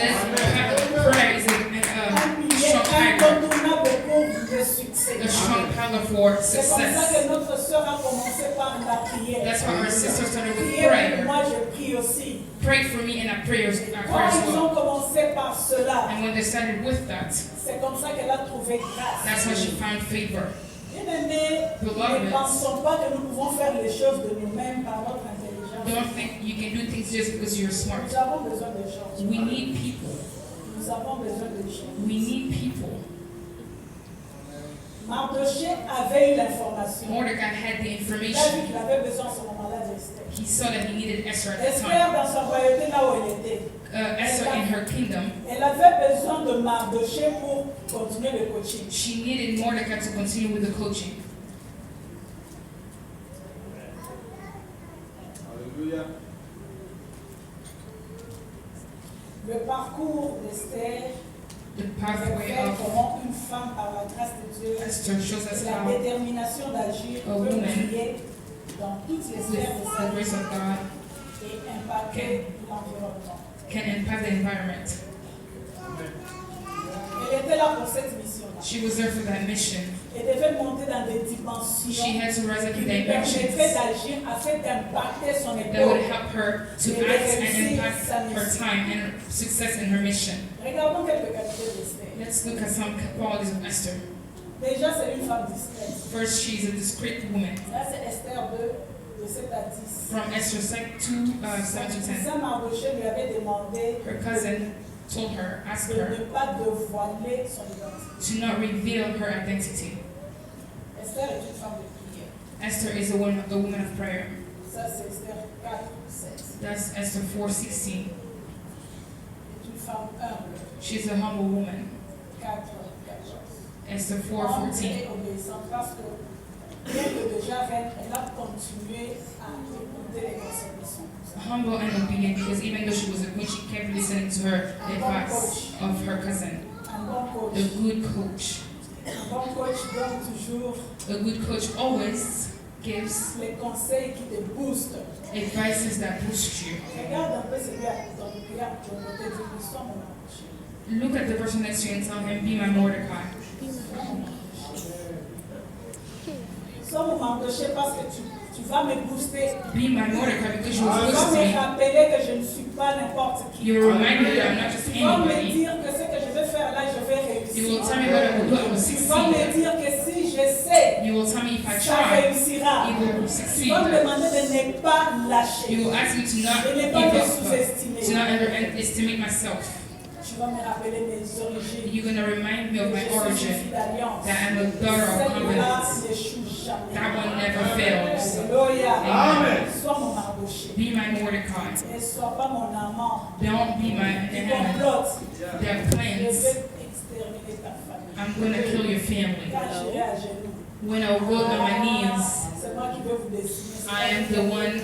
prayer is Un a pilier strong anchor, incontournable pour le succès. a strong color for C'est comme ça success. que notre sœur a commencé par la prière. That's why our sister started with Priez pour prayer. moi, je prie aussi. Pray for me and I pray as Quand ils ont well. commencé par cela, And when they started with that, c'est comme ça qu'elle a trouvé grâce. that's how she found favor. Bien-aimés, Beloved. ne pensons pas que nous pouvons faire les choses de nous-mêmes par notre intelligence. Don't think you can do things just because you're smart. Nous avons besoin de gens. We need people. Nous avons besoin de gens. We need people. Mardochée avait eu l'information. Mordecai had the Il a vu information. qu'il avait besoin à ce moment-là d'Esther. He saw that he needed Esther at the Esther, time. dans sa royauté, là où elle était, Esther in her kingdom, elle avait besoin de Mardochée pour continuer le coaching. she needed Mordecai to continue with the coaching. Le parcours d'Esther The pathway fait of comment une femme, par la grâce de Dieu, Esther shows us la how détermination d'agir A peut woman briller dans toutes les sphères de with sa the vie grace of God et impacter l'environnement. can impact the environment. Elle était là pour cette mission-là. She was there for that mission. Elle devait monter dans des dimensions She had to rise up qui in lui permettraient dimensions d'agir afin d'impacter son that would époque. help her to act and impact her time and success in her mission. Regardons quelques qualités d'Esther. Let's look at some qualities of Esther. Déjà, c'est une femme discrète. First, she's a discreet woman. Là, c'est Esther 2, de 7 à 10. From Esther 2, 7 to 10. Saint Mardochée lui avait demandé Her cousin told her, asked de her, ne pas dévoiler son identité. to not reveal her identity. Esther est une femme de prière. Esther is a woman of prayer. Ça, c'est Esther 4, 16. That's Esther 4:16. C'est une femme humble. She's a humble woman. 4, 14. Esther Humble 4:14. et obéissante parce que, bien que déjà reine, elle a continué à écouter les conseils de son cousin. Humble and obedient because even though she was a queen, she kept listening to her advice of her cousin. Un bon coach. A good coach. Un bon coach donne toujours A good coach always gives les conseils qui te boostent. advices that boost you. Regarde un peu celui à ton côté, dis-lui, sois mon approché. Look at the person next to you and tell him, be my Mordecai. Sois mon Mardochée parce que tu vas me booster. Be my Mordecai because you Tu will vas boost me me. rappeler que je ne suis pas n'importe qui. You will remind me that I'm not just Tu vas me anybody. dire que ce que je vais faire là, je vais You will réussir. tell me what I will do, I will Tu vas me succeed. dire que si j'essaie, You will tell me if I ça try, réussira. it will Tu succeed. vas me demander de ne pas lâcher. You will ask me to not De ne give pas me up, sous-estimer. to not underestimate myself. Tu vas me rappeler mes origines. You're going to remind me of my Je suis une origin, fille d'alliance. that I'm a daughter of Celle-là covenant. n'échoue jamais. That one never fails. Alléluia. Amen. Sois mon Mardochée. Be my Mordecai. Ne sois pas mon amant. Don't be my Tu enemy. complotes. Their Je plans. vais exterminer ta famille. I'm going to kill your family. Quand j'irai à genoux, When I will on my knees, c'est moi qui vais vous dessiner. I am the one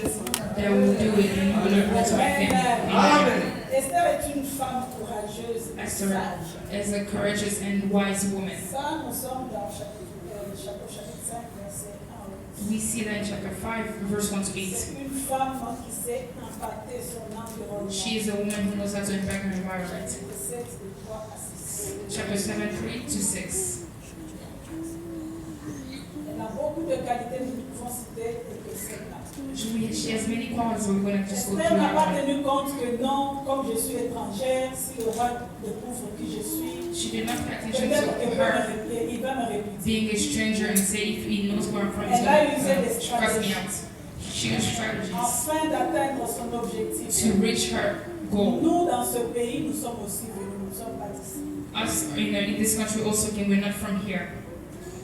that will do it and you will go to my family. Amen. Esther est une femme courageuse et Esther sage. is a courageous and wise woman. Ça, nous sommes dans chapitre 5, verset 1. We see that in chapter 5, verse 1 to 8. C'est une femme qui sait impacter son environnement. She is a woman who knows how to impact her environment. Verset de 3 à 6. Chapter 7, 3 to 6. Elle a beaucoup de qualités, nous pouvons citer que celle-là. She has many qualities, we're going to just go Esther through n'a pas that. tenu compte que non, comme je suis étrangère, si le roi découvre qui je suis, She did not pay attention peut-être to qu'il her va me répudier. being a stranger and say if he knows where I'm from, he's Elle a going usé des to stress me stratégies out. She used strategies afin d'atteindre son objectif. to reach her goal. Nous, dans ce pays, nous sommes aussi venus, nous ne sommes pas d'ici. Us in this country also came, we're not from here.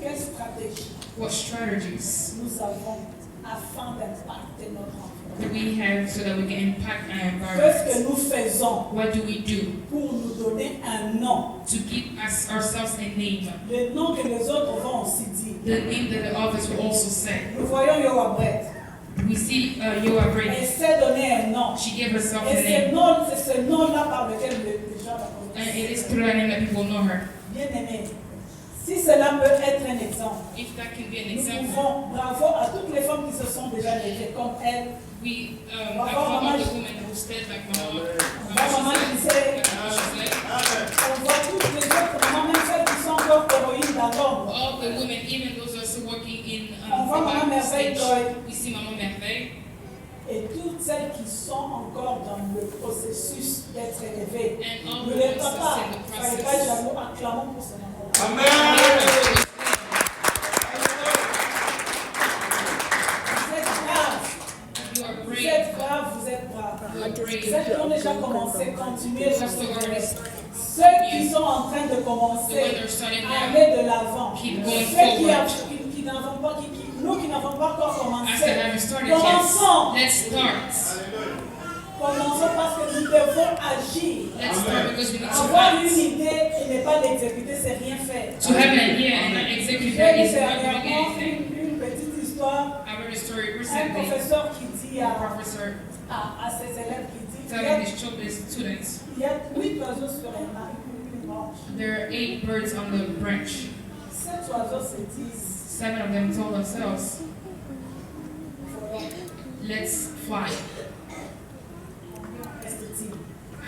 Quelle stratégie What strategies nous avons afin d'impacter notre environnement? do we have so that we can impact our Qu'est-ce que environment? nous faisons What do we do pour nous donner un nom? to give ourselves a name? Le nom que les autres vont aussi dire. The name that the others will also say. Nous voyons Yoabret. We see Yoav Elle Brady. s'est donné un nom. She gave herself a Et name. c'est ce nom-là par lequel les gens la And connaissent. it is through that name that people know her. Bien aimé, si cela peut être un exemple, If that can be an nous example, pouvons, bravo à toutes les femmes qui se sont déjà levées comme elle. we like all of the women who stood like my mom. Maman disait, She's like, on voit toutes les autres mamans, même celles qui sont encore héroïnes dans l'ombre. all the women, even those who are voit Maman Merveille Goy We see Maman Merveille et toutes celles qui sont encore dans le processus d'être élevées. and all Ne the les ones pas, that in the soyez pas process. jaloux, acclamons pour ces mamans. Amen. Vous êtes braves, You are vous brave. êtes braves, vous êtes braves. You are brave. Celles qui ont déjà commencé, continuez. Those who are already Ceux qui sont en train de the commencer ones that are starting à now. aller de l'avant. Keep going Ceux forward. qui n'avons pas, nous qui n'avons pas encore I commencé, said I haven't started yet. commençons. Let's start. Commençons parce que nous devons agir. Let's start because we need to Avoir une act. idée et ne pas l'exécuter, c'est rien faire. To have an idea and not execute J'ai it lu is not doing dernièrement anything. une petite histoire. I read a story Un recently. professeur qui dit A à professor à ses élèves qui dit telling his children, his students, il y a 8 oiseaux sur une branche. there are 8 birds on the branch. 7 oiseaux se disent 7 of them told themselves, voilà, let's fly. reste-t-il.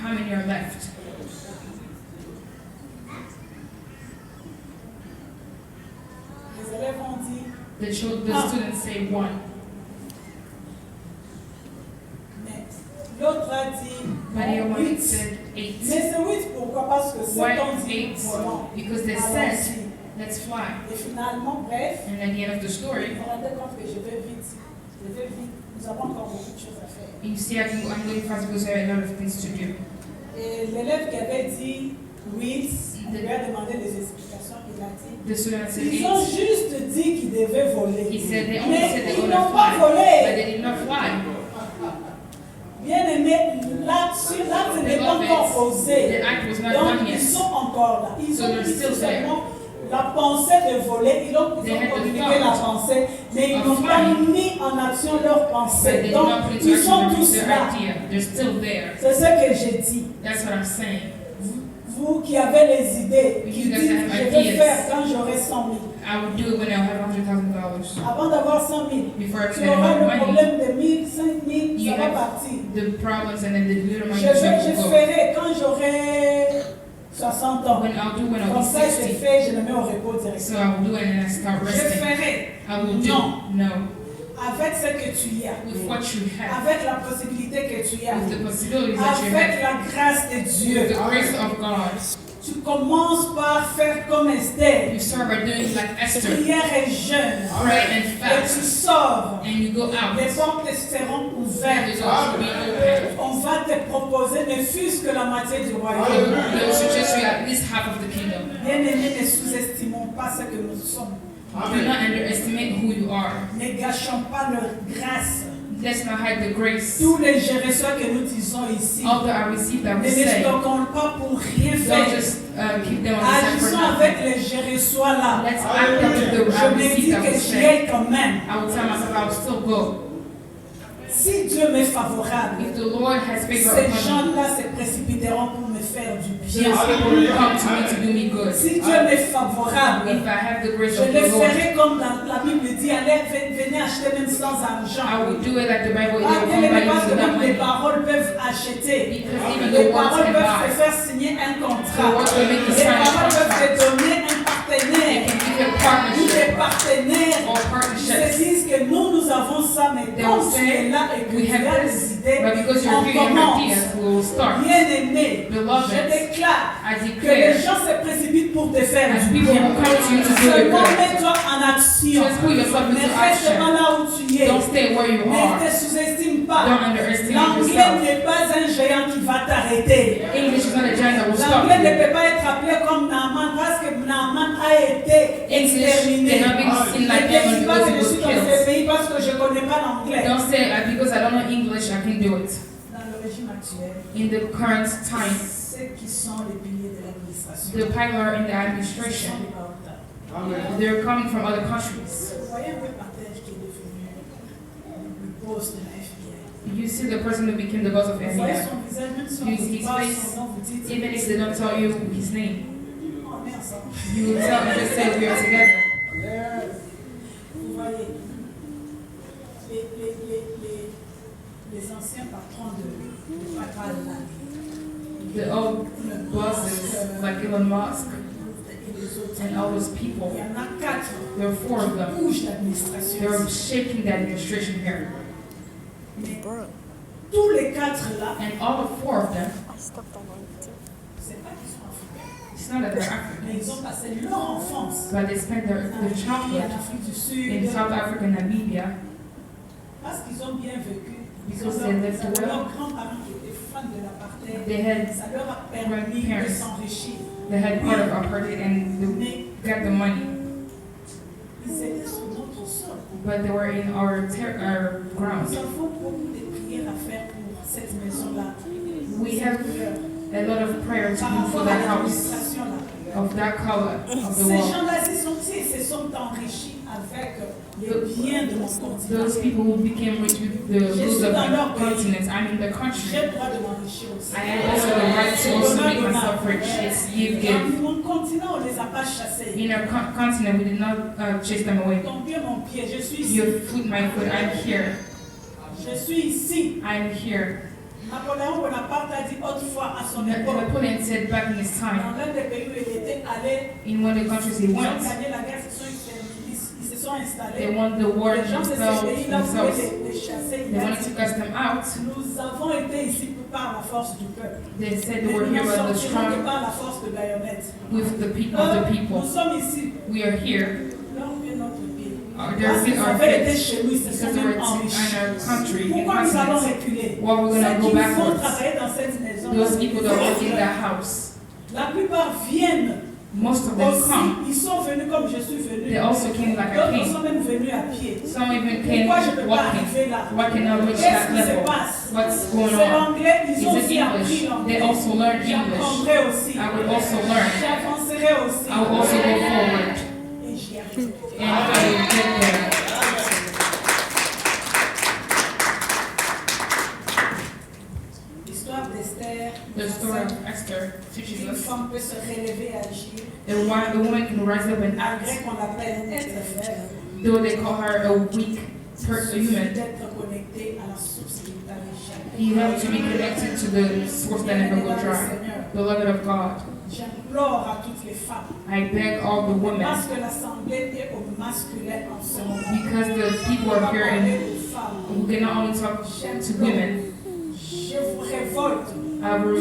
How many are left? Les élèves ont dit The students say 1. mais l'autre a dit But the other one 8. said 8. Mais c'est 8 pourquoi? Parce que Why 7 ont dit 8? volons. Because they Allons-y. said, let's fly. Et finalement, bref, And at the end of the story, vous vous rendez compte que je vais vite. Je vais vite. Nous avons encore beaucoup de choses à faire. you see I'm going fast because I have a lot of things to do. Et l'élève qui avait dit 8, on lui a demandé des explications. Il a dit The student said ils ont 8. juste dit qu'ils devaient voler. He said they only Mais said they ils were n'ont going to pas fly, but volé. they did not fly. Bien aimé, l'acte n'est pas encore posé. The act was not Donc done ils yet. sont encore là. Ils So ont they're dit still there. seulement la pensée de voler. Ils ont They had the communiqué la thought pensée, mais ils of n'ont pas flying. mis en action leur But pensée. they did Donc not put into ils sont action tous their là. idea. They're still there. C'est ce que j'ai dit. That's what I'm saying. Vous qui avez les idées, qui You guys dites have je vais ideas. faire quand j'aurai 100 000. I would do it when I have $100,000. Avant d'avoir 100 000, Before I tu spend auras my le money, problème de 1000, 5 000, you ça va have partir. the problems and then the little money Je will go. ferai quand j'aurai 60 ans. When I'll do when I'll Comme be ça, je 60. fais, je me mets au repos So directement. I will do it and then I start Je resting. ferai I will do. Non. No. avec ce que tu as, With what you have. avec la possibilité que tu as, With the possibilities that you avec have. la grâce de Dieu. With the grace of God. Tu commences par faire comme Esther, You start by doing like Esther. prière et jeûne, Pray and et fast. tu sors. And you go out. Les portes seront The ouvertes. doors will be open. On va te proposer ne fût-ce que la moitié du royaume. They will suggest you at least half of the kingdom. Bien-aimés, ne sous-estimons pas ce que nous sommes. Do not underestimate who you are. Ne gâchons pas leur grâce. Let's not hide the grace. Tous les jérésois que nous disons ici, All that I received, I ne will les say. stockons pas pour rien Don't faire. just keep them on the side for Agissons nothing. avec les jérésois là. Let's act up to the Je me dis received, I will que tu say. es quand même. I will tell myself I will still go. Si Dieu m'est favorable, If the Lord has favor ces upon me, gens-là se précipiteront pour me faire du those bien. people will come to me to do me good. Si Dieu m'est favorable, If I have the grace je of le the Lord, ferai comme dans la Bible dit, allez, venez acheter même sans I argent. will do it like the Bible Ah, is bien aimé, by parce que using that même les money. paroles peuvent acheter. Because even Les the words paroles can peuvent te buy. faire signer un contrat. The words will make you Les sign a paroles peuvent te contract. donner un They partenaire. can give you a Ou partnership des partenaires or qui se partnerships. disent que nous avons ça, mais They comme will tu es say, là et que we tu as have des this, idées, but because you're on here, your commence. ideas will start. Bien aimé, Beloved, je déclare I que les declare, gens se précipitent pour te faire as du people bien. will come to you to do your Seulement good, mets-toi en action. just put yourself Ne into reste action. pas là où tu es. Don't stay where you Ne are. te sous-estime pas. Don't underestimate L'anglais yourself. n'est pas un géant qui va t'arrêter. English is not a giant that will stop L'anglais ne you. peut pas être appelé comme Naaman parce que Naaman a été English exterminé. cannot be seen like Ne them dis pas because que it je was suis dans ce killed. pays parce que je ne connais pas l'anglais. Don't say because I don't know English, I can do it. Dans le régime actuel, In the current time, ceux qui sont les piliers de l'administration, the people are in the ce sont administration. les Baotars. They're coming from other countries. Vous voyez un peu Patel qui est devenu le boss de la FBI. You see the person who became the boss of Vous voyez FBI. son visage, même si on You ne see dit his pas face, son nom, vous dites even if they don't tell you his name, on est ensemble. you will tell them, just say we are together. Vous voyez, les anciens patrons de PayPal, là, The old bosses like Elon Musk, les autres. And all those people, Il y en a 4 there are 4 of qui them. bougent l'administration. They're shaking the administration here. Mais tous les 4 là, And all the 4 of them, c'est pas qu'ils sont africains, it's not that they're mais ils Africans, ont passé leur enfance but they spent their en childhood Afrique du in Sud South Africa and Namibia parce qu'ils ont bien vécu. because Ils ont they lived well. leurs grands-parents qui étaient fans de l'apartheid. They had Ça leur a permis de grandparents. s'enrichir. They had part of apartheid and they Mais got the money, ils étaient sur notre sol. but they were in our Nous ground. avons beaucoup de prières à faire pour cette maison-là. We have a lot of prayer to Par do for rapport à that house l'administration là. of that color of the Ces wall. gens-là, ils se sont enrichis avec les biens de mon continent. Those people who became rich with the goods of the continent, I mean the country. J'ai le droit de m'enrichir aussi. I have also the right to also make myself rich. It's give. Dans mon continent, on ne les a pas chassés. In our continent, we did not chase them away. Ton pied, mon pied, je suis ici. Your foot, my foot, I'm here. Je suis ici. I'm here. Napoléon Bonaparte a dit autrefois à son époque, Napoleon said back in his time, dans l'un des pays où il était allé, in one of the countries he ils ont went, gagné la guerre, ils se sont they installés. won the war Les gens de ces pays-là voulaient themselves. les chasser. They wanted to cast them out. Nous avons été ici par la force du peuple. They said they Mais were nous here ne by the sortirons que strong par la force de baïonnette. with the people of the Nous people. sommes ici. We are here. Leur pied, notre pied. Their Parce feet qu'ils are avaient été fit chez nous, ils se sont because they were même enrichis. in our country, in Pourquoi nous allons continent. reculer? Why we're gonna Ceux go qui vont backwards? travailler dans cette maison, Those people that work in that house, la plupart viennent most of them aussi. come. Ils sont venus comme je suis venu. They also came like I D'autres came. sont même venus à pied. Some even came Pourquoi je ne peux pas walking. arriver là? Why can I reach Qu'est-ce that qui se level? passe? What's going C'est on? l'anglais, ils Is ont it aussi appris English? They l'anglais. also learn English. J'apprendrai aussi. I will also learn. J'avancerai aussi. I will also go forward. Et j'y arrive. And I will get there. L'histoire d'Esther, The story of Esther teaches une us femme peut se relever et agir, that a woman can rise up and act, malgré qu'on l'appelle être faible. though they call her a weak person, human. D'être connecté à la source qui t'a échappé. You have to be connected to the source that never will dry, beloved of God. J'implore à toutes les femmes, I beg all the women, parce que l'assemblée est au masculin en ce moment. because the people On va are here parler and aux femmes. we can not only talk to women, Je vous révolte,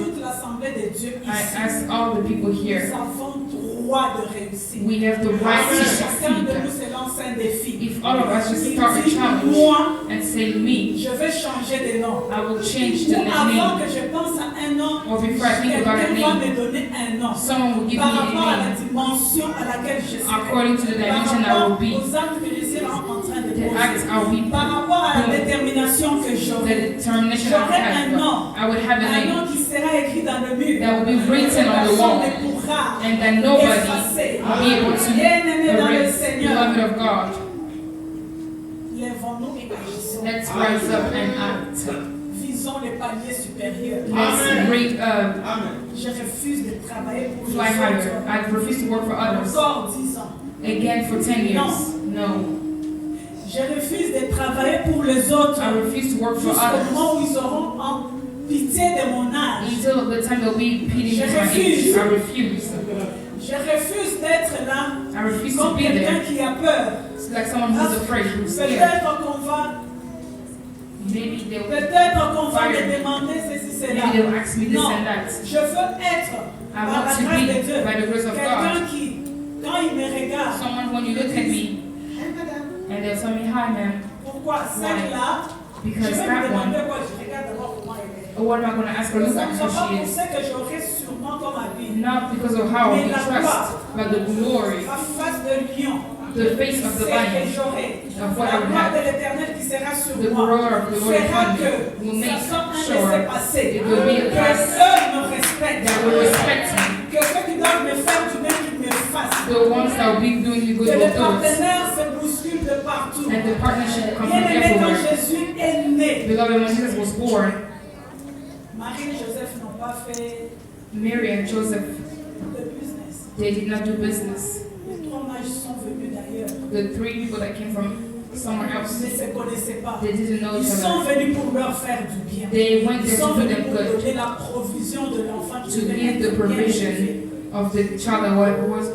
toute l'assemblée de Dieu I ici. ask all the people Nous here, avons droit de réussir. we have the right to Si chacun de nous succeed. se lance un défi, If all of us just il start a dit, challenge moi, and say me, je vais changer de nom. I will change the Ou avant name. que je pense à un nom, Or before I think about a quelqu'un va name, me donner un nom. someone will give me Par rapport à a la name dimension à laquelle je suis. according to the Par dimension I will rapport be, aux actes que je serai en train de the acts poser. I'll be, Par rapport à la doing, détermination que the j'aurai. determination I'll J'aurai un have. nom. I would have a Un nom name qui sera écrit dans le mur. that will be written on the Personne wall, ne pourra and that nobody effacer. will be able to Bien-aimés dans le erase. Seigneur, Beloved of God, lèvons-nous et agissons. let's rise up and act. Visons les paliers supérieurs. Let's break Je refuse de travailler pour les fly higher. autres. I refuse to work for others Encore 10 ans. again for 10 years. No. Je refuse de travailler pour les autres I refuse to work for jusqu'au others moment où ils auront en pitié de mon âge. until the time they'll be pity Je for my age. refuse. I refuse. Je refuse d'être là I refuse to comme be quelqu'un there. qui a peur. It's like someone who's afraid, who's scared. Peut-être qu'on va, Maybe they'll me demander ceci, cela. maybe they'll ask me this Non, and that. je veux être, I par want la to grâce de be, Dieu, by the grace of quelqu'un God, qui, quand il me regarde, someone when you look at me Hey, madame, and they'll tell me, hi ma'am, pourquoi celle-là, je vais because me that demander one, quoi, je regarde d'abord comment elle est. or what am I going to ask her? Look Ça at ne how soit pas she pour is. ça que j'aurai sûrement comme habit. Not because of how Mais we la trust, but the glory, La face de lion, the face of the c'est que lion, j'aurai. of what I La would gloire de have. l'éternel qui sera sur The moi glory of the Lord fera upon que me will make ça soit un sure laissez-passer. it will be a Que pass eux me respectent. that will respect me. Que ceux qui doivent me faire du bien, qu'ils me fassent. The ones that will be doing you Que good les will do it. partenaires se bousculent de partout. And the partnership will come from Bien-aimé, quand everywhere. Jésus est né, Beloved, when Jesus was born, Marie et Joseph n'ont pas fait Mary and Joseph, de business. they did not do business. Les trois mages sont venus d'ailleurs. The three people that came from somewhere Ils else, ne se connaissaient pas. they didn't know Ils each sont other. venus pour leur faire du bien. They went Ils there sont to do venus them pour good, donner la provision de l'enfant qui to devait give the être bien élevé. provision of the child that was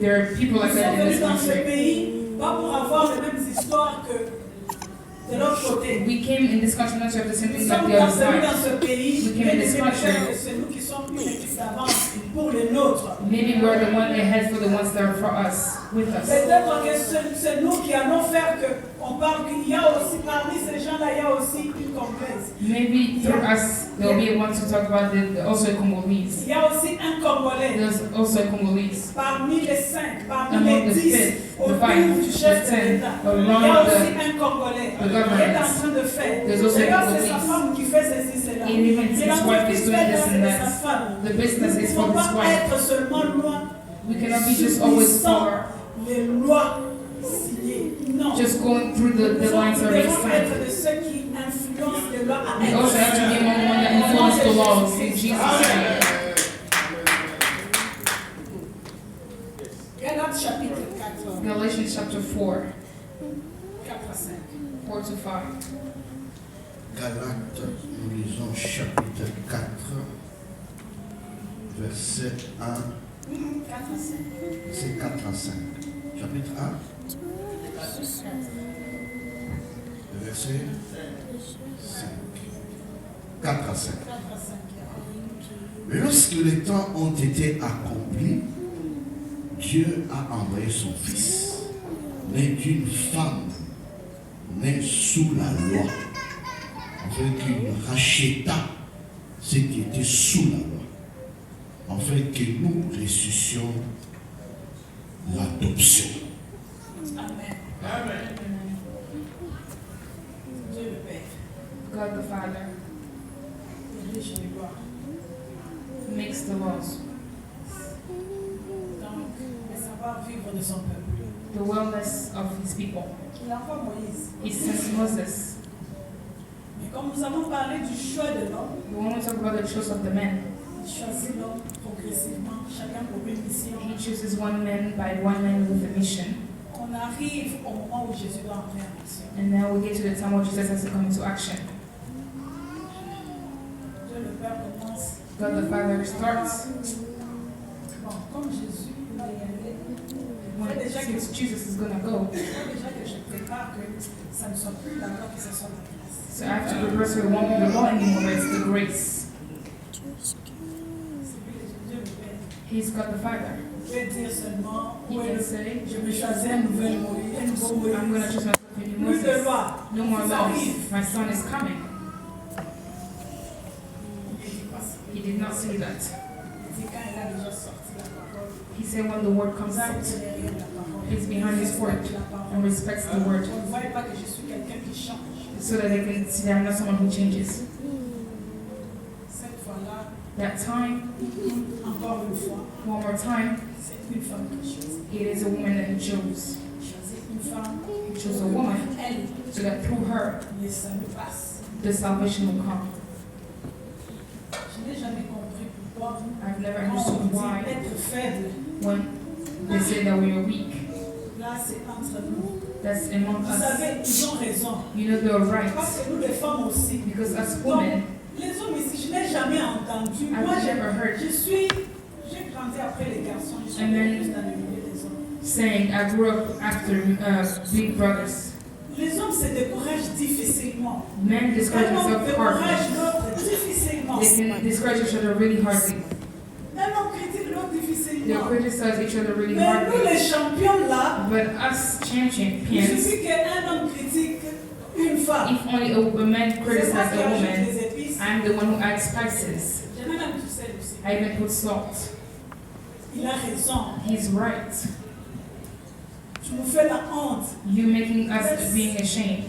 There are people Ils like sont that in venus this dans ce country. pays pas pour avoir les mêmes histoires que de l'autre côté. We came in this country not to have the same Nous thing like sommes the other venus dans side. ce pays, We came in this country. c'est nous qui sommes une équipe d'avance pour les nôtres. Maybe we're the one ahead for the ones that are for us, with us. Peut-être que c'est nous qui allons faire qu'on parle qu'il y a aussi, parmi ces gens-là, il y a aussi une complexe. Maybe through us, there'll be ones who talk about also Congolese. Il y a aussi un Congolais. There's also Congolese. Parmi les 5, parmi Among les the 10, fifth, the autour 5, du chef the de 10, l'État, il y a around aussi un Congolais the qui est en government. train de faire. There's also Regarde, c'est sa Congolese. femme qui fait ceci, cela. And even Mais his l'entreprise wife is doing fait this and de sa that. femme. The business Nous is ne for pouvons his pas wife. être seulement loin, We cannot be just always subissant for les lois signées. Non. just going through the lines Nous already devons signed. être de ceux qui influencent les lois à We also have to be among the one that influence the laws in Jesus' name. Galates chapitre 4, Galatians chapter 4, 4 à 5. 4 to 5. Galates, nous lisons chapitre 4, verset 1, 4 à 5. verset 4 à 5. Chapitre 1, verset 5. 4 à 5. 4 à 5. Lorsque les temps ont été accomplis, Dieu a envoyé son Fils, né d'une femme, né sous la loi, afin qu'il racheta ce qui était sous la loi, afin que nous ressuscions l'adoption. Amen. Dieu le Père, God the Father est riche de gloire. makes the laws. Donc, le savoir-vivre de son peuple. The wellness of his people. Il envoie Moïse. He sent Moses. Mais comme nous avons parlé du choix de l'homme, But when we talk about the choice of the man, il choisit l'homme progressivement, chacun pour une mission. he chooses one man by one man with a mission. On arrive au moment où Jésus doit entrer en action. And now we get to the time where Jesus has to come into action. Dieu le Père commence. God the Father starts Bon, comme Jésus va y aller, when since Jesus is going to go. il faut déjà que je prépare que ça ne soit plus la loi, que ce soit la grâce. So I have to prepare so it won't be the law anymore, but it's the grace. C'est lui, Dieu le Père. He's God the Father. Il peut dire seulement, He oui, can say, je me choisis un nouvel Moïse, un nouveau I'm going to Moïse. choose myself a new Plus de Moses. loi. No more Ça laws. arrive. My son is coming. Il dit pas ça. He did not say that. Il dit quand il a déjà sorti la parole, He said when the word comes il out, est derrière la parole. he's behind his word La parole. and respects the word, On ne voit pas que je suis quelqu'un qui change. so that they can see that I'm not someone who changes. Cette fois-là, That time, encore une fois, one more time, c'est une femme qui choisit. it is a woman that he chose. Il choisit une femme. He chose a woman Elle, so that through her, le salut passe. the salvation will come. Je n'ai jamais compris pourquoi, I've never quand on understood dit why être faible, when they say that we are weak. là c'est entre nous. That's among Vous us. savez, ils ont raison. You know they're right. Parce que nous les femmes aussi. Because as Donc, women, les hommes ici, je n'ai jamais entendu. I've Moi, never heard j'ai grandi après les garçons, je suis And then- plus dans le milieu des hommes. saying I grew up after big brothers. Les hommes se découragent difficilement. Men discourage Un homme themselves hardly. décourage l'autre difficilement. They can discourage each other really hardly. Un homme critique l'autre They difficilement. criticize each other really Mais nous, hardly. les champions là, But us il champions, suffit qu'un homme critique une femme. if only a man C'est moi criticizes qui a ajoute woman, les épices. I'm the one who adds spices. Je mets même du sel aussi. I even put salt. Il a raison. He's right. Tu nous fais la honte. You making us being ashamed.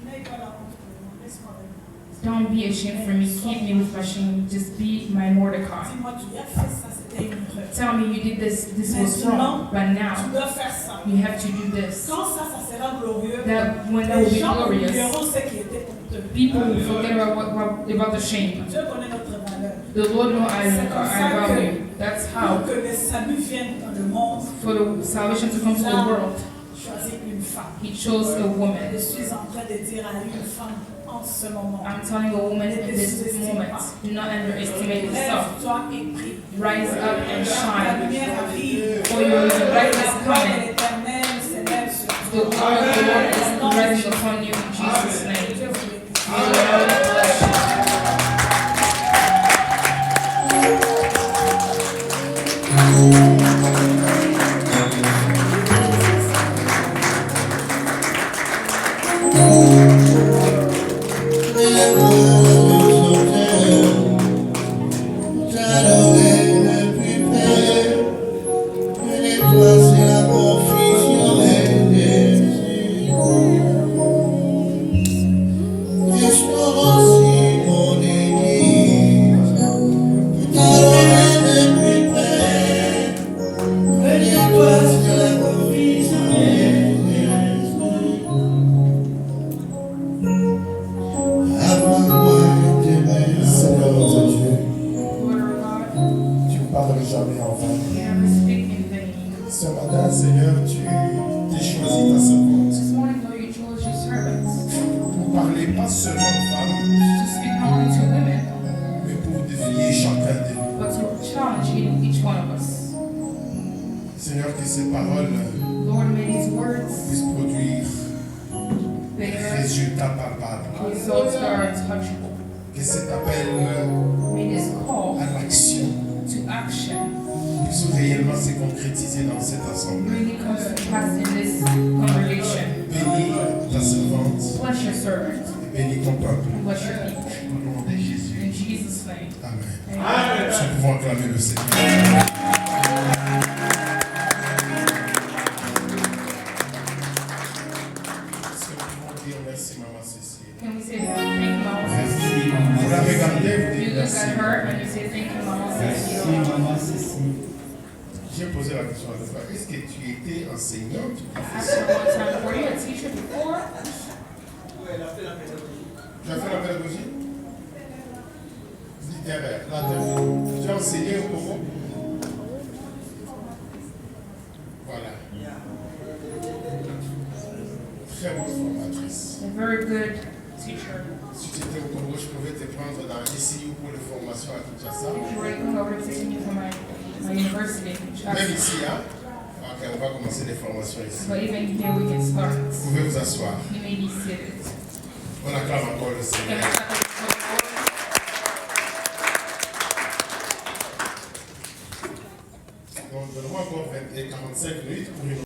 N'aie pas la honte pour moi. Laisse-moi avec moi. Don't be ashamed for me. Keep me with my shame. Just be my Mordecai. Dis-moi, tu as fait ça, c'était une erreur. Tell me you did this. This was wrong. But Tu now dois faire ça. you have to do this. Quand ça sera glorieux, That when that will les be gens glorious, oublieront ce qui était honteux. people will forget about the shame. Dieu connaît notre valeur. The Lord knows I value. That's Pour how, que le salut vienne dans le monde, for the salvation to come to the world, choisis une femme. He chose a Je woman. suis en train de dire à une femme en ce moment, I'm telling a woman in this moment, do not underestimate yourself. lève-toi et prie. Rise up and La shine. lumière arrive. For before you, the light is La gloire de coming. l'Éternel s'élève sur The toi. glory of the Lord is rising upon you in Jesus' name. Dieu vous bénisse. May the Lord bless you. Seigneur notre Dieu, Lord our God, tu ne parles jamais en vain. we never speak in vain. Ce matin, Seigneur, tu t'es choisi ta servante This morning, Lord, you chose your servants pour parler pas seulement aux femmes, to speak not only to women, mais pour défier chacun de nous. but to challenge each one of us. Seigneur, que ces paroles Lord, may these words puissent produire des bear résultats palpables. results that are touchable. Que cet appel May this call à l'action to action puisse réellement se concrétiser dans cette assemblée. really comes to pass in this congregation. Bénis ta servante Bless your servant et bénis ton peuple. and bless your people. Au nom de Jésus. In Jesus' name. Amen. Amen. Nous pouvons acclamer le Seigneur. Est-ce que nous pouvons dire merci, Maman Cécile? Can we say thank you, Mama Cecile? Vous la regardez, vous You dites look merci. at her and you say thank you, Mama Cecile. J'ai posé la question à deux fois. Est-ce que tu étais enseignante? I asked her one time, were you a teacher before? Tu as fait la pédagogie littéraire. Là, tu as enseigné au Congo? Voilà. Très bonne formatrice. A very good teacher. Si tu étais au Congo, je pouvais te prendre dans ICU pour les formations à Kinshasa. If you were to come over to take me from my university, Même ici, hein? Ok, on va commencer les formations ici. but even here we can start. Vous pouvez vous asseoir. You may be seated. On acclame encore le Can Seigneur. we clap it for the Lord? Donc, donne-moi encore 45 minutes pour une